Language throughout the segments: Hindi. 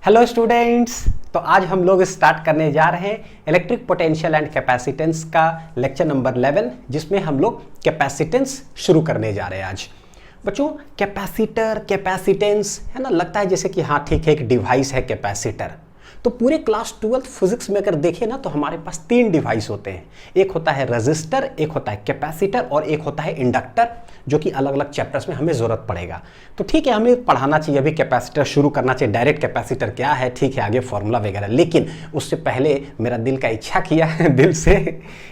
Hello students. तो आज हम लोग स्टार्ट करने जा रहे हैं इलेक्ट्रिक पोटेंशियल एंड कैपेसिटेंस का लेक्चर नंबर 11, जिसमें हम लोग कैपेसिटेंस शुरू करने जा रहे हैं आज। बच्चों, कैपेसिटर कैपेसिटेंस है ना, लगता है जैसे कि हाँ ठीक है, एक डिवाइस है कैपेसिटर। तो पूरे क्लास 12th फिजिक्स में अगर देखें ना तो हमारे पास 3 डिवाइस होते हैं। एक होता है रजिस्टर, एक होता है कैपेसिटर और एक होता है इंडक्टर, जो कि अलग अलग चैप्टर्स में हमें जरूरत पड़ेगा। तो ठीक है, हमें पढ़ाना चाहिए, अभी कैपेसिटर शुरू करना चाहिए, डायरेक्ट कैपेसिटर क्या है, ठीक है, आगे फॉर्मूला वगैरह। लेकिन उससे पहले मेरा दिल का इच्छा किया है दिल से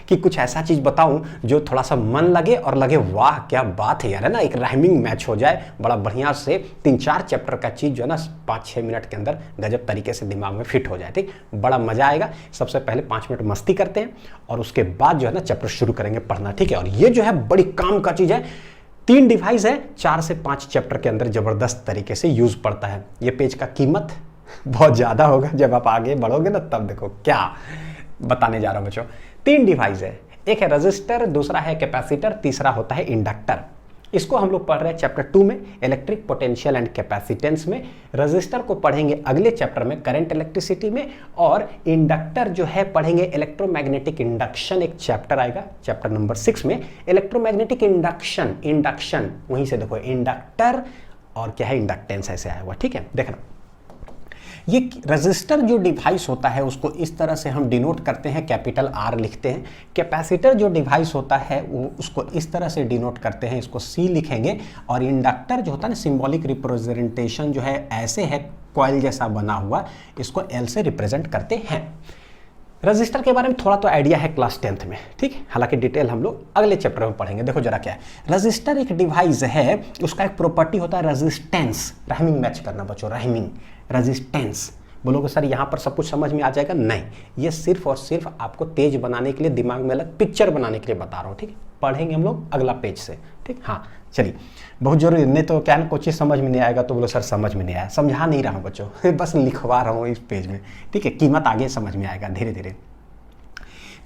कि कुछ ऐसा चीज बताऊं जो थोड़ा सा मन लगे और लगे वाह क्या बात है यार, है ना, एक राइमिंग मैच हो जाए बड़ा बढ़िया से। 3-4 चैप्टर का चीज जो है ना 5-6 मिनट के अंदर गजब तरीके से दिमाग में फिट हो जाए। ठीक, बड़ा मजा आएगा। सबसे पहले 5 मिनट मस्ती करते हैं और उसके बाद जो है ना चैप्टर शुरू करेंगे पढ़ना। ठीक है, और ये जो है बड़ी काम का चीज है। 3 डिवाइस है, 4 से 5 चैप्टर के अंदर जबरदस्त तरीके से यूज पड़ता है। ये पेज का कीमत बहुत ज्यादा होगा, जब आप आगे बढ़ोगे ना तब देखो क्या बताने जा रहा हूं बच्चों। 3 डिवाइस है, एक है रजिस्टर, दूसरा है कैपेसिटर, तीसरा होता है इंडक्टर। इसको हम लोग पढ़ रहे हैं चैप्टर 2 में, इलेक्ट्रिक पोटेंशियल एंड कैपेसिटेंस में। रजिस्टर को पढ़ेंगे अगले चैप्टर में, करंट इलेक्ट्रिसिटी में। और इंडक्टर जो है पढ़ेंगे इलेक्ट्रोमैग्नेटिक इंडक्शन, एक चैप्टर आएगा चैप्टर नंबर 6 में, इलेक्ट्रोमैग्नेटिक इंडक्शन। वहीं से देखो इंडक्टर और क्या है इंडक्टेंस, ऐसे आया हुआ। ठीक है, देखना ये रजिस्टर जो डिवाइस होता है उसको इस तरह से हम डिनोट करते हैं, कैपिटल R लिखते हैं। कैपेसिटर जो डिवाइस होता है वो उसको इस तरह से डिनोट करते हैं, इसको C लिखेंगे। और इंडक्टर जो होता है ना, सिंबॉलिक रिप्रेजेंटेशन जो है ऐसे है, कॉइल जैसा बना हुआ, इसको L से रिप्रेजेंट करते हैं। रजिस्टर के बारे में थोड़ा तो आइडिया है क्लास 10th में, ठीक है, हालांकि डिटेल हम लोग अगले चैप्टर में पढ़ेंगे। देखो जरा क्या है, रजिस्टर एक डिवाइस है, उसका एक प्रॉपर्टी होता है रेजिस्टेंस। राइमिंग मैच करना बच्चों, राइमिंग रेजिस्टेंस। बोलोगे सर यहाँ पर सब कुछ समझ में आ जाएगा? नहीं, ये सिर्फ और सिर्फ आपको तेज बनाने के लिए, दिमाग में अलग पिक्चर बनाने के लिए बता रहा हूँ। ठीक है, पढ़ेंगे हम लोग अगला पेज से। ठीक, हाँ चलिए, बहुत जरूरी, नहीं तो क्या ना कुछ चीज़ समझ में नहीं आएगा तो बोलो सर समझ में नहीं आया। समझा नहीं रहा हूँ बच्चों, बस लिखवा रहा हूँ इस पेज में। ठीक है, कीमत आगे समझ में आएगा धीरे धीरे।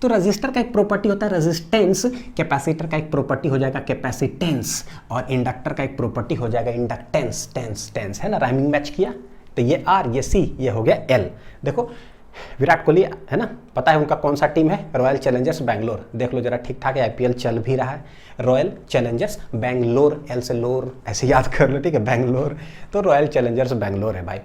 तो रजिस्टर का एक प्रॉपर्टी होता है रेजिस्टेंस, कैपेसिटर का एक प्रॉपर्टी हो जाएगा कैपेसिटेंस, और इंडक्टर का एक प्रॉपर्टी हो जाएगा इंडक्टेंस। टेंस है ना, राइमिंग मैच किया। तो ये R, ये C, ये हो गया L। देखो विराट कोहली है ना, पता है उनका कौन सा टीम है? Royal Challengers Bangalore. देख लो जरा, ठीक ठाक है, IPL चल भी रहा है। रॉयल चैलेंजर्स बैंगलोर, L से लोर ऐसे याद कर लो, ठीक है, बैंगलोर। तो रॉयल चैलेंजर्स बैंगलोर है भाई।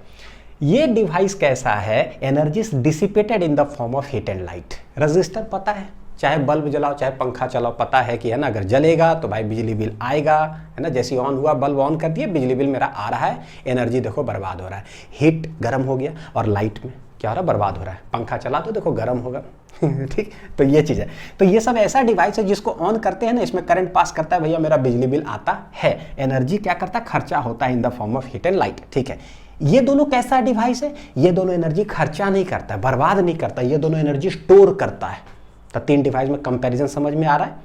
ये डिवाइस कैसा है? Energy dissipated in the form of heat and light. Register पता है, चाहे बल्ब जलाओ चाहे पंखा चलाओ, पता है कि है ना, अगर जलेगा तो भाई बिजली बिल आएगा, है ना। जैसे ऑन हुआ, बल्ब ऑन कर दिए, बिजली बिल मेरा आ रहा है, एनर्जी देखो बर्बाद हो रहा है। हीट गर्म हो गया, और लाइट में क्या हो रहा है? बर्बाद हो रहा है। पंखा चला तो देखो गर्म होगा ठीक, तो ये चीज़ है। तो ये सब ऐसा डिवाइस है जिसको ऑन करते हैं ना, इसमें करंट पास करता है, भैया मेरा बिजली बिल आता है। एनर्जी क्या करता है? खर्चा होता है in the form of heat and light. ठीक है, ये दोनों कैसा डिवाइस है? ये दोनों एनर्जी खर्चा नहीं करता, बर्बाद नहीं करता, ये दोनों एनर्जी स्टोर करता है। तो 3 डिवाइस में कंपैरिजन समझ में आ रहा है?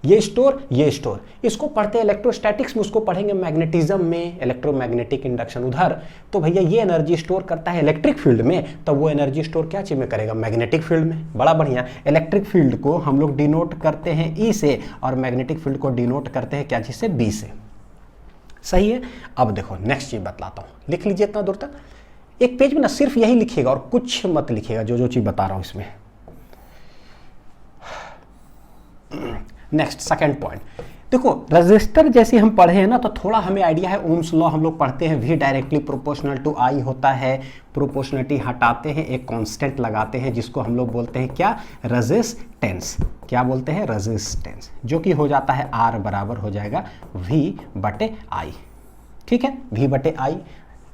ये स्टोर, ये स्टोर। इसको पढ़ते हैं इलेक्ट्रोस्टैटिक्स में, उसको पढ़ेंगे मैग्नेटिज्म में, इलेक्ट्रोमैग्नेटिक इंडक्शन उधर। तो भैया ये एनर्जी स्टोर करता है इलेक्ट्रिक फील्ड में, तो वो एनर्जी स्टोर क्या चीज में करेगा? मैग्नेटिक फील्ड में। बड़ा बढ़िया। इलेक्ट्रिक फील्ड को हम लोग डिनोट करते हैं E से, और मैग्नेटिक फील्ड को डिनोट करते हैं क्या चीज से? B से। सही है। अब देखो नेक्स्ट चीज बतलाता हूँ, लिख लीजिए इतना दूर तक। एक पेज में ना सिर्फ यही लिखिएगा और कुछ मत लिखिएगा, जो चीज बता रहा हूं इसमें। नेक्स्ट सेकंड पॉइंट, देखो रजिस्टर जैसे हम पढ़े हैं ना, तो थोड़ा हमें आइडिया है। ओम्स लॉ हम लोग पढ़ते हैं, V directly proportional to I होता है। प्रोपोर्शनलिटी हटाते हैं, एक कांस्टेंट लगाते हैं, जिसको हम लोग बोलते हैं क्या? रेजिस्टेंस। क्या बोलते हैं? रेजिस्टेंस, जो कि हो जाता है R बराबर हो जाएगा V/I। ठीक है, V/I।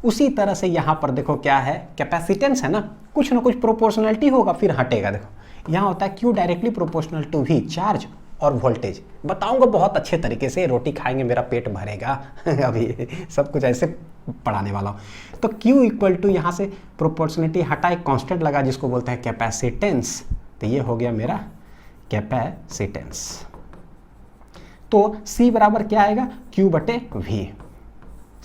उसी तरह से यहाँ पर देखो क्या है? कैपेसिटेंस है ना, कुछ ना कुछ प्रोपोर्शनलिटी होगा, फिर हटेगा। देखो यहाँ होता है Q directly proportional to V, charge और वोल्टेज। बताऊंगा बहुत अच्छे तरीके से, रोटी खाएंगे मेरा पेट भरेगा अभी सब कुछ ऐसे पढ़ाने वाला हूँ। तो Q इक्वल टू यहाँ से प्रोपोर्शनलिटी हटा, एक कांस्टेंट लगा जिसको बोलते हैं कैपेसिटेंस। तो ये हो गया मेरा कैपेसिटेंस। तो C बराबर क्या आएगा? Q/V।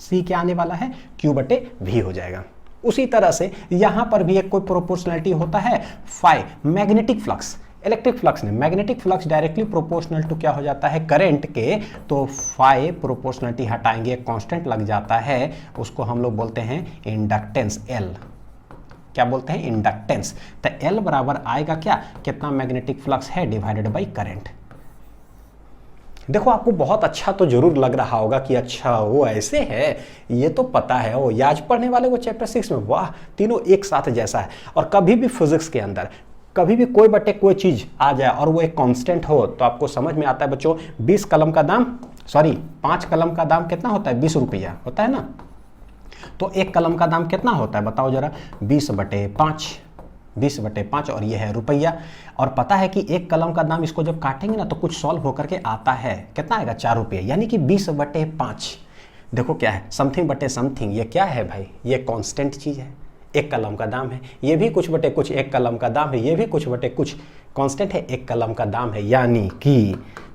C क्या आने वाला है? Q/V हो जाएगा। उसी तरह से यहाँ पर भी एक कोई प्रोपोर्शनलिटी होता है, phi. Magnetic flux, electric flux नहीं, magnetic flux directly proportional to क्या हो जाता है? करंट के। तो फाई प्रोपोर्शनलिटी हटाएंगे, एक कांस्टेंट लग जाता है, उसको हम लोग बोलते हैं इंडक्टेंस L। क्या बोलते हैं, इंडक्टेंस। तो L बराबर आएगा क्या, कितना मैग्नेटिक फ्लक्स है डिवाइडेड बाई करंट। देखो आपको बहुत अच्छा तो जरूर लग रहा होगा कि अच्छा वो ऐसे है, ये तो पता है, वो आज पढ़ने वाले को चैप्टर 6 में, वाह तीनों एक साथ जैसा है। और कभी भी फिजिक्स के अंदर कभी भी कोई बटे कोई चीज आ जाए और वो एक कांस्टेंट हो तो आपको समझ में आता है बच्चों, 5 कलम का दाम कितना होता है, 20 रुपया होता है ना। तो 1 कलम का दाम कितना होता है बताओ जरा, 20/5 और ये है रुपया। और पता है कि 1 कलम का दाम, इसको जब काटेंगे ना तो कुछ सॉल्व होकर के आता है, कितना आएगा, 4 रुपये, यानी कि 20/5। देखो क्या है, समथिंग बटे समथिंग, ये क्या है भाई, ये कांस्टेंट चीज है, 1 कलम का दाम है, ये भी कुछ बटे कुछ 1 कलम का दाम है, ये भी कुछ बटे कुछ कांस्टेंट है, 1 कलम का दाम है।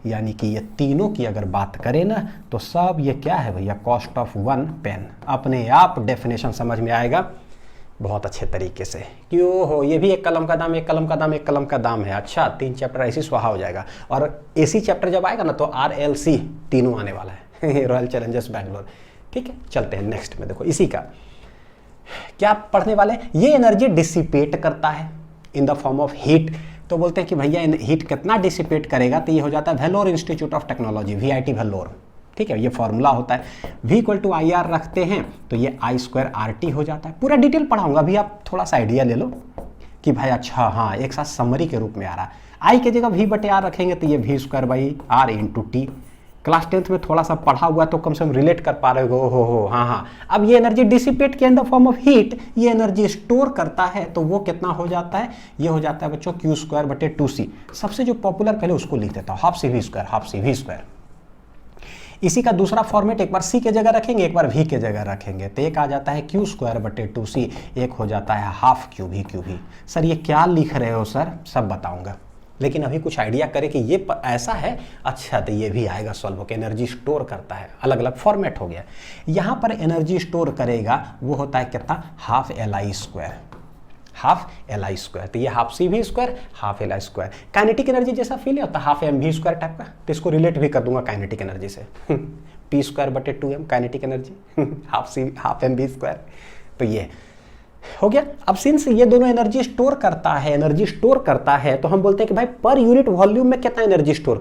यानी कि ये तीनों की अगर बात करें ना तो सब ये क्या है भैया, कॉस्ट ऑफ 1 पेन। अपने आप डेफिनेशन समझ में आएगा बहुत अच्छे तरीके से, क्यों हो, ये भी 1 कलम का दाम, 1 कलम का दाम, 1 कलम का दाम है। अच्छा 3 चैप्टर ऐसी स्वाहा हो जाएगा। और AC चैप्टर जब आएगा ना तो RLC तीनों आने वाला है रॉयल चैलेंजर्स बैंगलोर। ठीक है, चलते हैं नेक्स्ट में। देखो इसी का क्या पढ़ने वाले, ये एनर्जी डिसिपेट करता है in the form of heat. तो बोलते हैं कि भैया हीट कितना डिसिपेट करेगा, तो ये हो जाता है Vellore institute of technology, VIT Vellore. ठीक है, ये फॉर्मूला होता है, V=IR रखते हैं तो ये I²RT हो जाता है। पूरा डिटेल पढ़ाऊंगा, अभी आप थोड़ा सा आइडिया ले लो कि भाई अच्छा हाँ एक साथ समरी के रूप में आ रहा है। I की जगह V/R रखेंगे तो ये V²/R × T। क्लास 10th में थोड़ा सा पढ़ा हुआ तो कम से कम रिलेट कर पा रहे हो। हाँ। अब ये एनर्जी डिसिपेट किया इन द फॉर्म ऑफ हीट, ये एनर्जी स्टोर करता है तो वो कितना हो जाता है, ये हो जाता है बच्चों Q²/2C। सबसे जो पॉपुलर पहले उसको लिख देता हूँ, हाफ CV²। इसी का दूसरा फॉर्मेट, एक बार C के जगह रखेंगे, एक बार V के जगह रखेंगे, तो एक आ जाता है Q²/2C, एक हो जाता है हाफ QV। सर ये क्या लिख रहे हो सर, सब बताऊंगा, लेकिन अभी कुछ आइडिया करें कि ये ऐसा है। अच्छा तो ये भी आएगा सॉल्व होकर, एनर्जी स्टोर करता है, अलग अलग फॉर्मेट हो गया। यहाँ पर एनर्जी स्टोर करेगा वो होता है कितना, हाफ LI²। तो ये half CV², half LI²। Kinetic energy जैसा फील होता है, हाफ mv² टाइप का, तो इसको रिलेट भी कर दूंगा काइनेटिक एनर्जी से P²/2m kinetic energy half mv²। तो ये हो गया। अब सिंस ये दोनों एनर्जी स्टोर करता है तो हम बोलते हैं कि भाई पर यूनिट वॉल्यूम में कितना एनर्जी स्टोर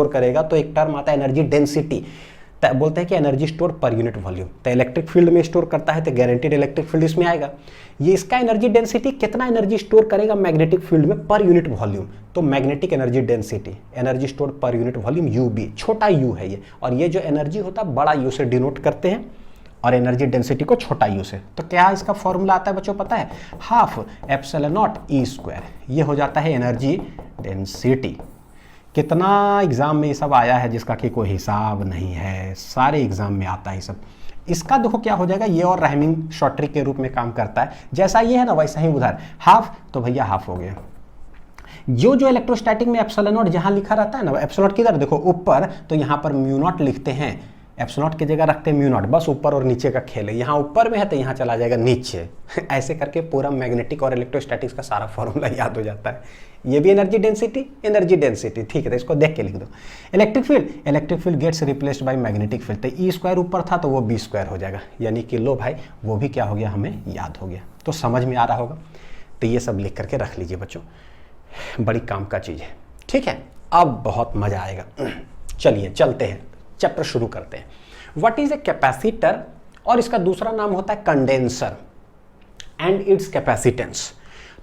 करेगा, तो एक टर्म आता है एनर्जी डेंसिटी। बोलते हैं कि energy store per unit volume, तो इलेक्ट्रिक फील्ड में स्टोर करता है तो गारंटीड इलेक्ट्रिक फील्ड इसमें आएगा। ये इसका एनर्जी डेंसिटी कितना एनर्जी स्टोर करेगा मैग्नेटिक फील्ड में पर यूनिट वॉल्यूम, तो magnetic energy density, energy store per unit volume UB, छोटा u है ये। और ये जो एनर्जी होता है बड़ा U से डिनोट करते हैं और एनर्जी डेंसिटी को छोटा u से। तो क्या इसका फॉर्मूला आता है बच्चों पता है, हाफ ε0E²। ये हो जाता है एनर्जी डेंसिटी। कितना एग्जाम में ये सब आया है जिसका कि कोई हिसाब नहीं है, सारे एग्जाम में आता है सब। इसका देखो क्या हो जाएगा, ये और राइमिंग शॉर्ट ट्रिक के रूप में काम करता है। जैसा ये है ना वैसा ही उधर हाफ, तो भैया हाफ हो गया। जो इलेक्ट्रोस्टैटिक में ε0 जहां लिखा रहता है ना, ε0 किधर देखो ऊपर, तो यहां पर μ0 लिखते हैं, ε0 की जगह रखते हैं μ0, बस ऊपर और नीचे का खेल है। यहाँ ऊपर में है तो यहाँ चला जाएगा नीचे ऐसे करके पूरा मैग्नेटिक और इलेक्ट्रोस्टैटिक्स का सारा फॉर्मूला याद हो जाता है। ये भी एनर्जी डेंसिटी ठीक है, तो इसको देख के लिख दो। Electric field gets replaced by magnetic field, तो E² ऊपर था तो वो B² हो जाएगा, यानी कि लो भाई वो भी क्या हो गया, हमें याद हो गया। तो समझ में आ रहा होगा, तो ये सब लिख करके रख लीजिए बच्चों, बड़ी काम का चीज़ है। ठीक है, अब बहुत मजा आएगा। चलिए चलते हैं, चैप्टर शुरू करते हैं। व्हाट इज ए कैपेसिटर, और इसका दूसरा नाम होता है कंडेंसर एंड इट्स कैपेसिटेंस।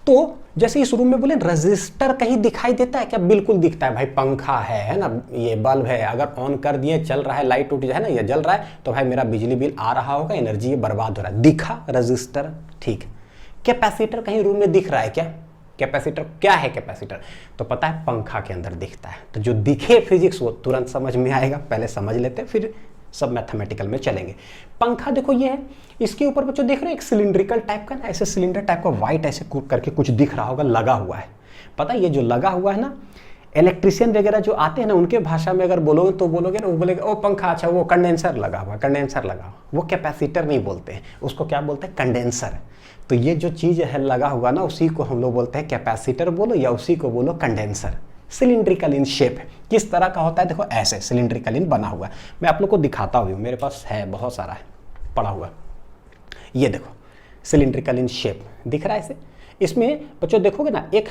तो जैसे इस रूम में बोले रजिस्टर कहीं दिखाई देता है क्या, बिल्कुल दिखता है भाई, पंखा है ना, ये बल्ब है, अगर ऑन कर दिए चल रहा है, लाइट उठ जाए ना, ये जल रहा है तो भाई मेरा बिजली बिल आ रहा होगा, एनर्जी ये बर्बाद हो रहा है, दिखा रजिस्टर। ठीक, कैपेसिटर कहीं रूम में दिख रहा है क्या, कैपेसिटर क्या है, कैपेसिटर तो पता है पंखा के अंदर दिखता है। तो जो दिखे फिजिक्स वो तुरंत समझ में आएगा, पहले समझ लेते हैं फिर सब मैथमेटिकल में चलेंगे। पंखा देखो ये है, इसके ऊपर बच्चों देख रहे हो एक सिलिंड्रिकल टाइप का ना, ऐसे सिलेंडर टाइप का व्हाइट ऐसे करके कुछ दिख रहा होगा, लगा हुआ है। पता है ये जो लगा हुआ है ना, इलेक्ट्रिशियन वगैरह जो आते हैं ना उनके भाषा में अगर बोलोगे तो बोलोगे ना, वो बोलेगा ओ पंखा, अच्छा वो कंडेंसर लगा हुआ, कंडेंसर लगा हुआ, वो कैपेसिटर नहीं बोलते हैं, उसको क्या बोलते हैं, कंडेंसर। तो ये जो चीज़ है लगा हुआ ना, उसी को हम लोग बोलते हैं कैपेसिटर बोलो या उसी को बोलो कंडेंसर। सिलिंड्रिकल इन शेप है, किस तरह का होता है देखो, ऐसे सिलिंड्रिकल इन बना हुआ है। मैं आप लोग को दिखाता हूँ, मेरे पास है बहुत सारा है पड़ा हुआ। ये देखो सिलिंड्रिकल इन शेप, दिख रहा है इसे। इसमें बच्चों देखोगे ना, एक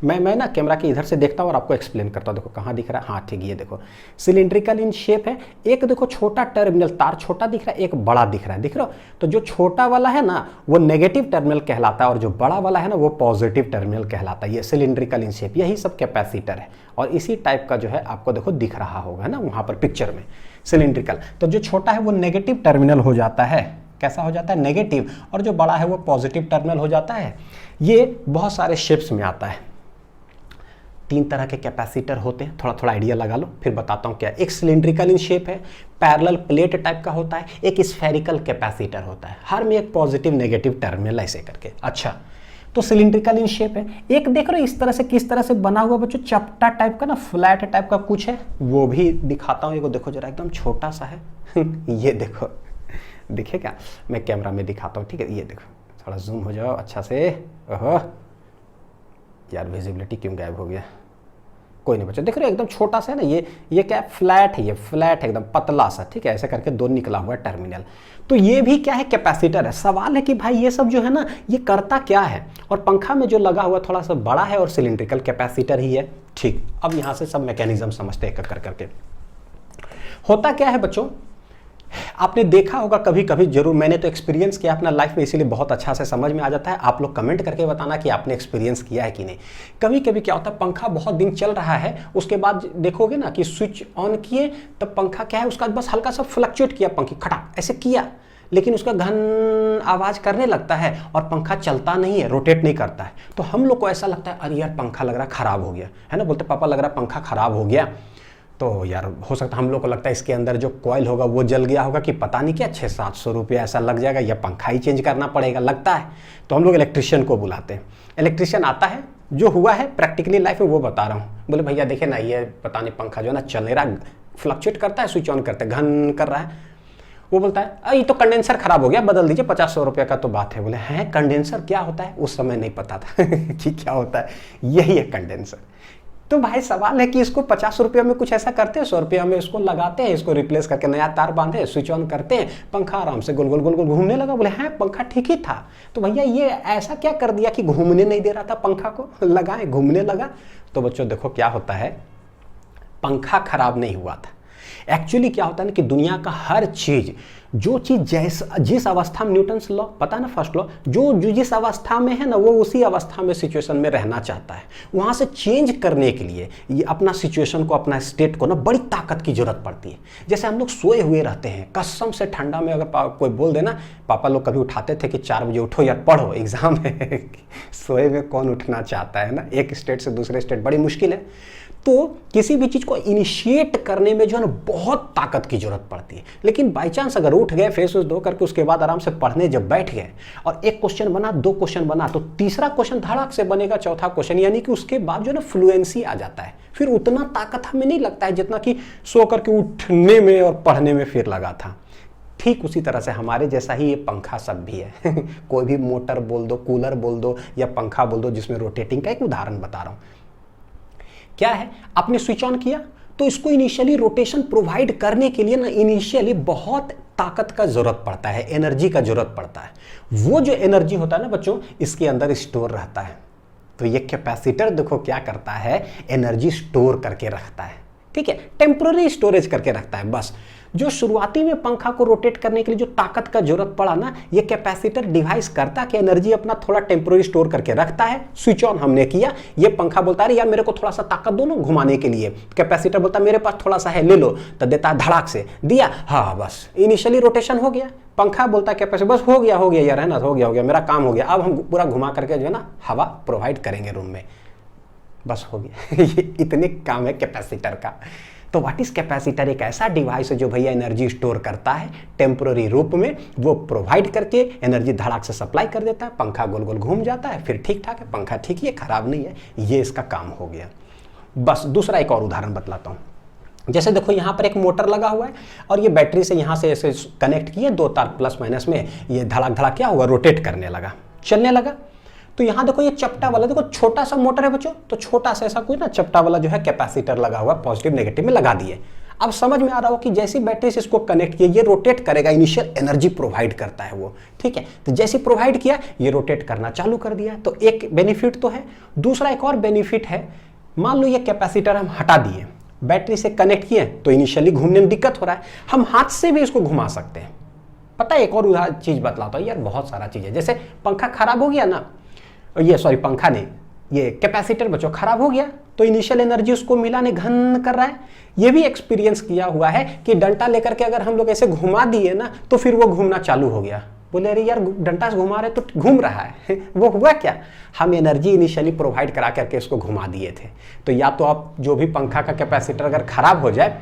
मैं ना कैमरा के इधर से देखता हूँ और आपको एक्सप्लेन करता हूँ। देखो कहाँ दिख रहा है, हाँ ठीक, ये देखो सिलिंड्रिकल इन शेप है। एक देखो छोटा टर्मिनल, तार छोटा दिख रहा है, एक बड़ा दिख रहा है, दिख रहा हो। तो जो छोटा वाला है ना वो नेगेटिव टर्मिनल कहलाता है और जो बड़ा वाला है ना वो पॉजिटिव टर्मिनल कहलाता है। ये सिलिंड्रिकल इन शेप, यही सब कैपेसिटर है। और इसी टाइप का जो है आपको देखो दिख रहा होगा ना वहाँ पर पिक्चर में, सिलिंड्रिकल। तो जो छोटा है वो नेगेटिव टर्मिनल हो जाता है, कैसा हो जाता है, नेगेटिव, और जो बड़ा है वो पॉजिटिव टर्मिनल हो जाता है। ये बहुत सारे शेप्स में आता है। 3 तरह के कैपेसिटर होते हैं, थोड़ा थोड़ा आइडिया लगा लो फिर बताता हूँ क्या। एक सिलिंड्रिकल इन शेप है, पैरेलल प्लेट टाइप का होता है। एक स्फेरिकल कैपेसिटर होता है, हर में एक पॉजिटिव नेगेटिव टर्मिनल ऐसे करके। अच्छा, तो सिलिंड्रिकल इन शेप है। एक देख रहे हो इस तरह से, किस तरह से बना हुआ बच्चों, चपटा टाइप का ना, फ्लैट टाइप का कुछ है, वो भी दिखाता हूँ। ये देखो जरा, एकदम छोटा सा है ये देखो, दिखे क्या, मैं कैमरा में दिखाता हूँ, ठीक है। ये देखो, थोड़ा जूम हो जाओ अच्छा से। ओहो यार, विजिबिलिटी क्यों गायब हो गया, कोई नहीं बच्चों, देख रहे हो एकदम छोटा सा है ना। ये क्या है, फ्लैट है, ये फ्लैट है एकदम पतला सा, ठीक है। ऐसे करके 2 निकला हुआ है टर्मिनल। तो ये भी क्या है, कैपेसिटर है। सवाल है कि भाई ये सब जो है ना ये करता क्या है, और पंखा में जो लगा हुआ थोड़ा सा बड़ा है और सिलिंड्रिकल कैपेसिटर ही है, ठीक। अब यहाँ से सब मैकेनिज्म समझते हैं कर करके। होता क्या है बच्चों, आपने देखा होगा कभी कभी, जरूर, मैंने तो एक्सपीरियंस किया अपना लाइफ में, इसीलिए बहुत अच्छा से समझ में आ जाता है। आप लोग कमेंट करके बताना कि आपने एक्सपीरियंस किया है कि नहीं। कभी कभी क्या होता है, पंखा बहुत दिन चल रहा है, उसके बाद देखोगे ना कि स्विच ऑन किए तब पंखा क्या है, उसका बस हल्का सा फ्लक्चुएट किया, पंखी खटाक ऐसे किया, लेकिन उसका घन आवाज करने लगता है और पंखा चलता नहीं है, रोटेट नहीं करता है। तो हम लोग को ऐसा लगता है अरे यार पंखा लग रहा खराब हो गया है ना, बोलते पापा लग रहा पंखा खराब हो गया। तो यार हो सकता है हम लोग को लगता है इसके अंदर जो कॉइल होगा वो जल गया होगा, कि पता नहीं क्या 600-700 रुपया ऐसा लग जाएगा, या पंखा ही चेंज करना पड़ेगा, लगता है। तो हम लोग इलेक्ट्रिशियन को बुलाते हैं, इलेक्ट्रिशियन आता है, जो हुआ है प्रैक्टिकली लाइफ में वो बता रहा हूँ। बोले भैया देखे ना, ये पता नहीं पंखा जो है ना चल रहा, फ्लक्चुएट करता है, स्विच ऑन करते घन कर रहा है। वो बोलता है ये तो कंडेंसर खराब हो गया, बदल दीजिए, 50-100 रुपये का तो बात है। बोले हैं कंडेंसर क्या होता है, उस समय नहीं पता था कि क्या होता है, यही है कंडेंसर। तो भाई सवाल है कि इसको 50 रुपये में कुछ ऐसा करते हैं, 100 रुपये में इसको लगाते हैं, इसको रिप्लेस करके नया तार बांधे, स्विच ऑन करते हैं, पंखा आराम से गोल गोल गोल गोल घूमने लगा। बोले हैं पंखा ठीक ही था। तो भैया ये ऐसा क्या कर दिया कि घूमने नहीं दे रहा था, पंखा को लगाए घूमने लगा। तो बच्चों देखो क्या होता है, पंखा खराब नहीं हुआ था। एक्चुअली क्या होता है ना कि दुनिया का हर चीज, जो चीज जिस अवस्था में, न्यूटन्स लॉ पता ना, फर्स्ट लॉ, जो जिस अवस्था में है ना वो उसी अवस्था में, सिचुएशन में रहना चाहता है। वहां से चेंज करने के लिए ये अपना सिचुएशन को, अपना स्टेट को ना बड़ी ताकत की जरूरत पड़ती है। जैसे हम लोग सोए हुए रहते हैं, कसम से ठंडा में अगर कोई बोल देना, पापा लोग कभी उठाते थे कि 4 बजे उठो यार पढ़ो एग्जाम है सोए में कौन उठना चाहता है ना, एक स्टेट से दूसरे स्टेट बड़ी मुश्किल है। तो किसी भी चीज को इनिशिएट करने में जो है ना बहुत ताकत की जरूरत पड़ती है। लेकिन बाई चांस अगर उठ गए, फेस धो करके उसके बाद आराम से पढ़ने जब बैठ गए, और एक क्वेश्चन बना, 2 क्वेश्चन बना, तो तीसरा क्वेश्चन धड़ाक से बनेगा, चौथा क्वेश्चन, यानी कि उसके बाद जो है ना फ्लुएंसी आ जाता है। फिर उतना ताकत हमें नहीं लगता है जितना कि सो करके उठने में और पढ़ने में फिर लगा था। ठीक उसी तरह से हमारे जैसा ही ये पंखा सब भी है कोई भी मोटर बोल दो, कूलर बोल दो, या पंखा बोल दो जिसमें रोटेटिंग का एक उदाहरण बता रहा हूं। क्या है, आपने स्विच ऑन किया तो इसको इनिशियली रोटेशन प्रोवाइड करने के लिए ना इनिशियली बहुत ताकत का जरूरत पड़ता है, एनर्जी का जरूरत पड़ता है। वो जो एनर्जी होता है ना बच्चों, इसके अंदर स्टोर रहता है। तो ये कैपेसिटर देखो क्या करता है, एनर्जी स्टोर करके रखता है, ठीक है, टेम्पररी स्टोरेज करके रखता है। बस जो शुरुआती में पंखा को रोटेट करने के लिए जो ताकत का जरूरत पड़ा ना, ये कैपेसिटर डिवाइस करता कि एनर्जी अपना थोड़ा टेम्पररी स्टोर करके रखता है। स्विच ऑन हमने किया, ये पंखा बोलता है यार मेरे को थोड़ा सा ताकत दो ना घुमाने के लिए, कैपेसिटर बोलता है मेरे पास थोड़ा सा है ले लो, तो देता है धड़ाक से, दिया, हाँ बस इनिशियली रोटेशन हो गया। पंखा बोलता है कैपेसिटर बस हो गया यार, है ना, हो गया मेरा काम हो गया, अब हम पूरा घुमा करके जो है ना हवा प्रोवाइड करेंगे रूम में, बस हो गया ये इतने काम है कैपेसिटर का। तो व्हाट इज कैपेसिटर, एक ऐसा डिवाइस है जो भैया एनर्जी स्टोर करता है टेम्पररी रूप में, वो प्रोवाइड करके एनर्जी धड़ाक से सप्लाई कर देता है, पंखा गोल गोल घूम जाता है, फिर ठीक ठाक है, पंखा ठीक ही है, खराब नहीं है, ये इसका काम हो गया। बस दूसरा एक और उदाहरण बतलाता हूँ। जैसे देखो यहाँ पर एक मोटर लगा हुआ है और ये बैटरी से यहाँ से ऐसे कनेक्ट किए, 2 तार प्लस माइनस में, ये धड़ाक धड़ाक क्या हुआ, रोटेट करने लगा, चलने लगा। तो यहाँ देखो ये चपटा वाला, देखो छोटा सा मोटर है बच्चों, तो छोटा सा ऐसा कोई ना चपटा वाला जो है कैपेसिटर लगा हुआ, पॉजिटिव नेगेटिव में लगा दिए। अब समझ में आ रहा हो कि जैसी बैटरी से इसको कनेक्ट किया, ये रोटेट करेगा, इनिशियल एनर्जी प्रोवाइड करता है वो, ठीक है। तो जैसे प्रोवाइड किया ये रोटेट करना चालू कर दिया, तो एक बेनिफिट तो है। दूसरा एक और बेनिफिट है, मान लो ये कैपेसिटर हम हटा दिए, बैटरी से कनेक्ट किए, तो इनिशियली घूमने में दिक्कत हो रहा है, हम हाथ से भी इसको घुमा सकते हैं। पता है एक और उदाहरण चीज बतलाता हूँ यार, बहुत सारा चीज है। जैसे पंखा खराब हो गया ना, ये सॉरी पंखा नहीं, ये कैपेसिटर बच्चों खराब हो गया, तो इनिशियल एनर्जी उसको मिला नहीं, घन कर रहा है। ये भी एक्सपीरियंस किया हुआ है कि डंटा लेकर के अगर हम लोग ऐसे घुमा दिए ना, तो फिर वो घूमना चालू हो गया। बोले अरे यार डंटा से घुमा रहे तो घूम रहा है वो हुआ क्या, हम एनर्जी इनिशियली प्रोवाइड करा करके इसको घुमा दिए थे। तो या तो आप जो भी पंखा का कैपेसिटर अगर खराब हो जाए,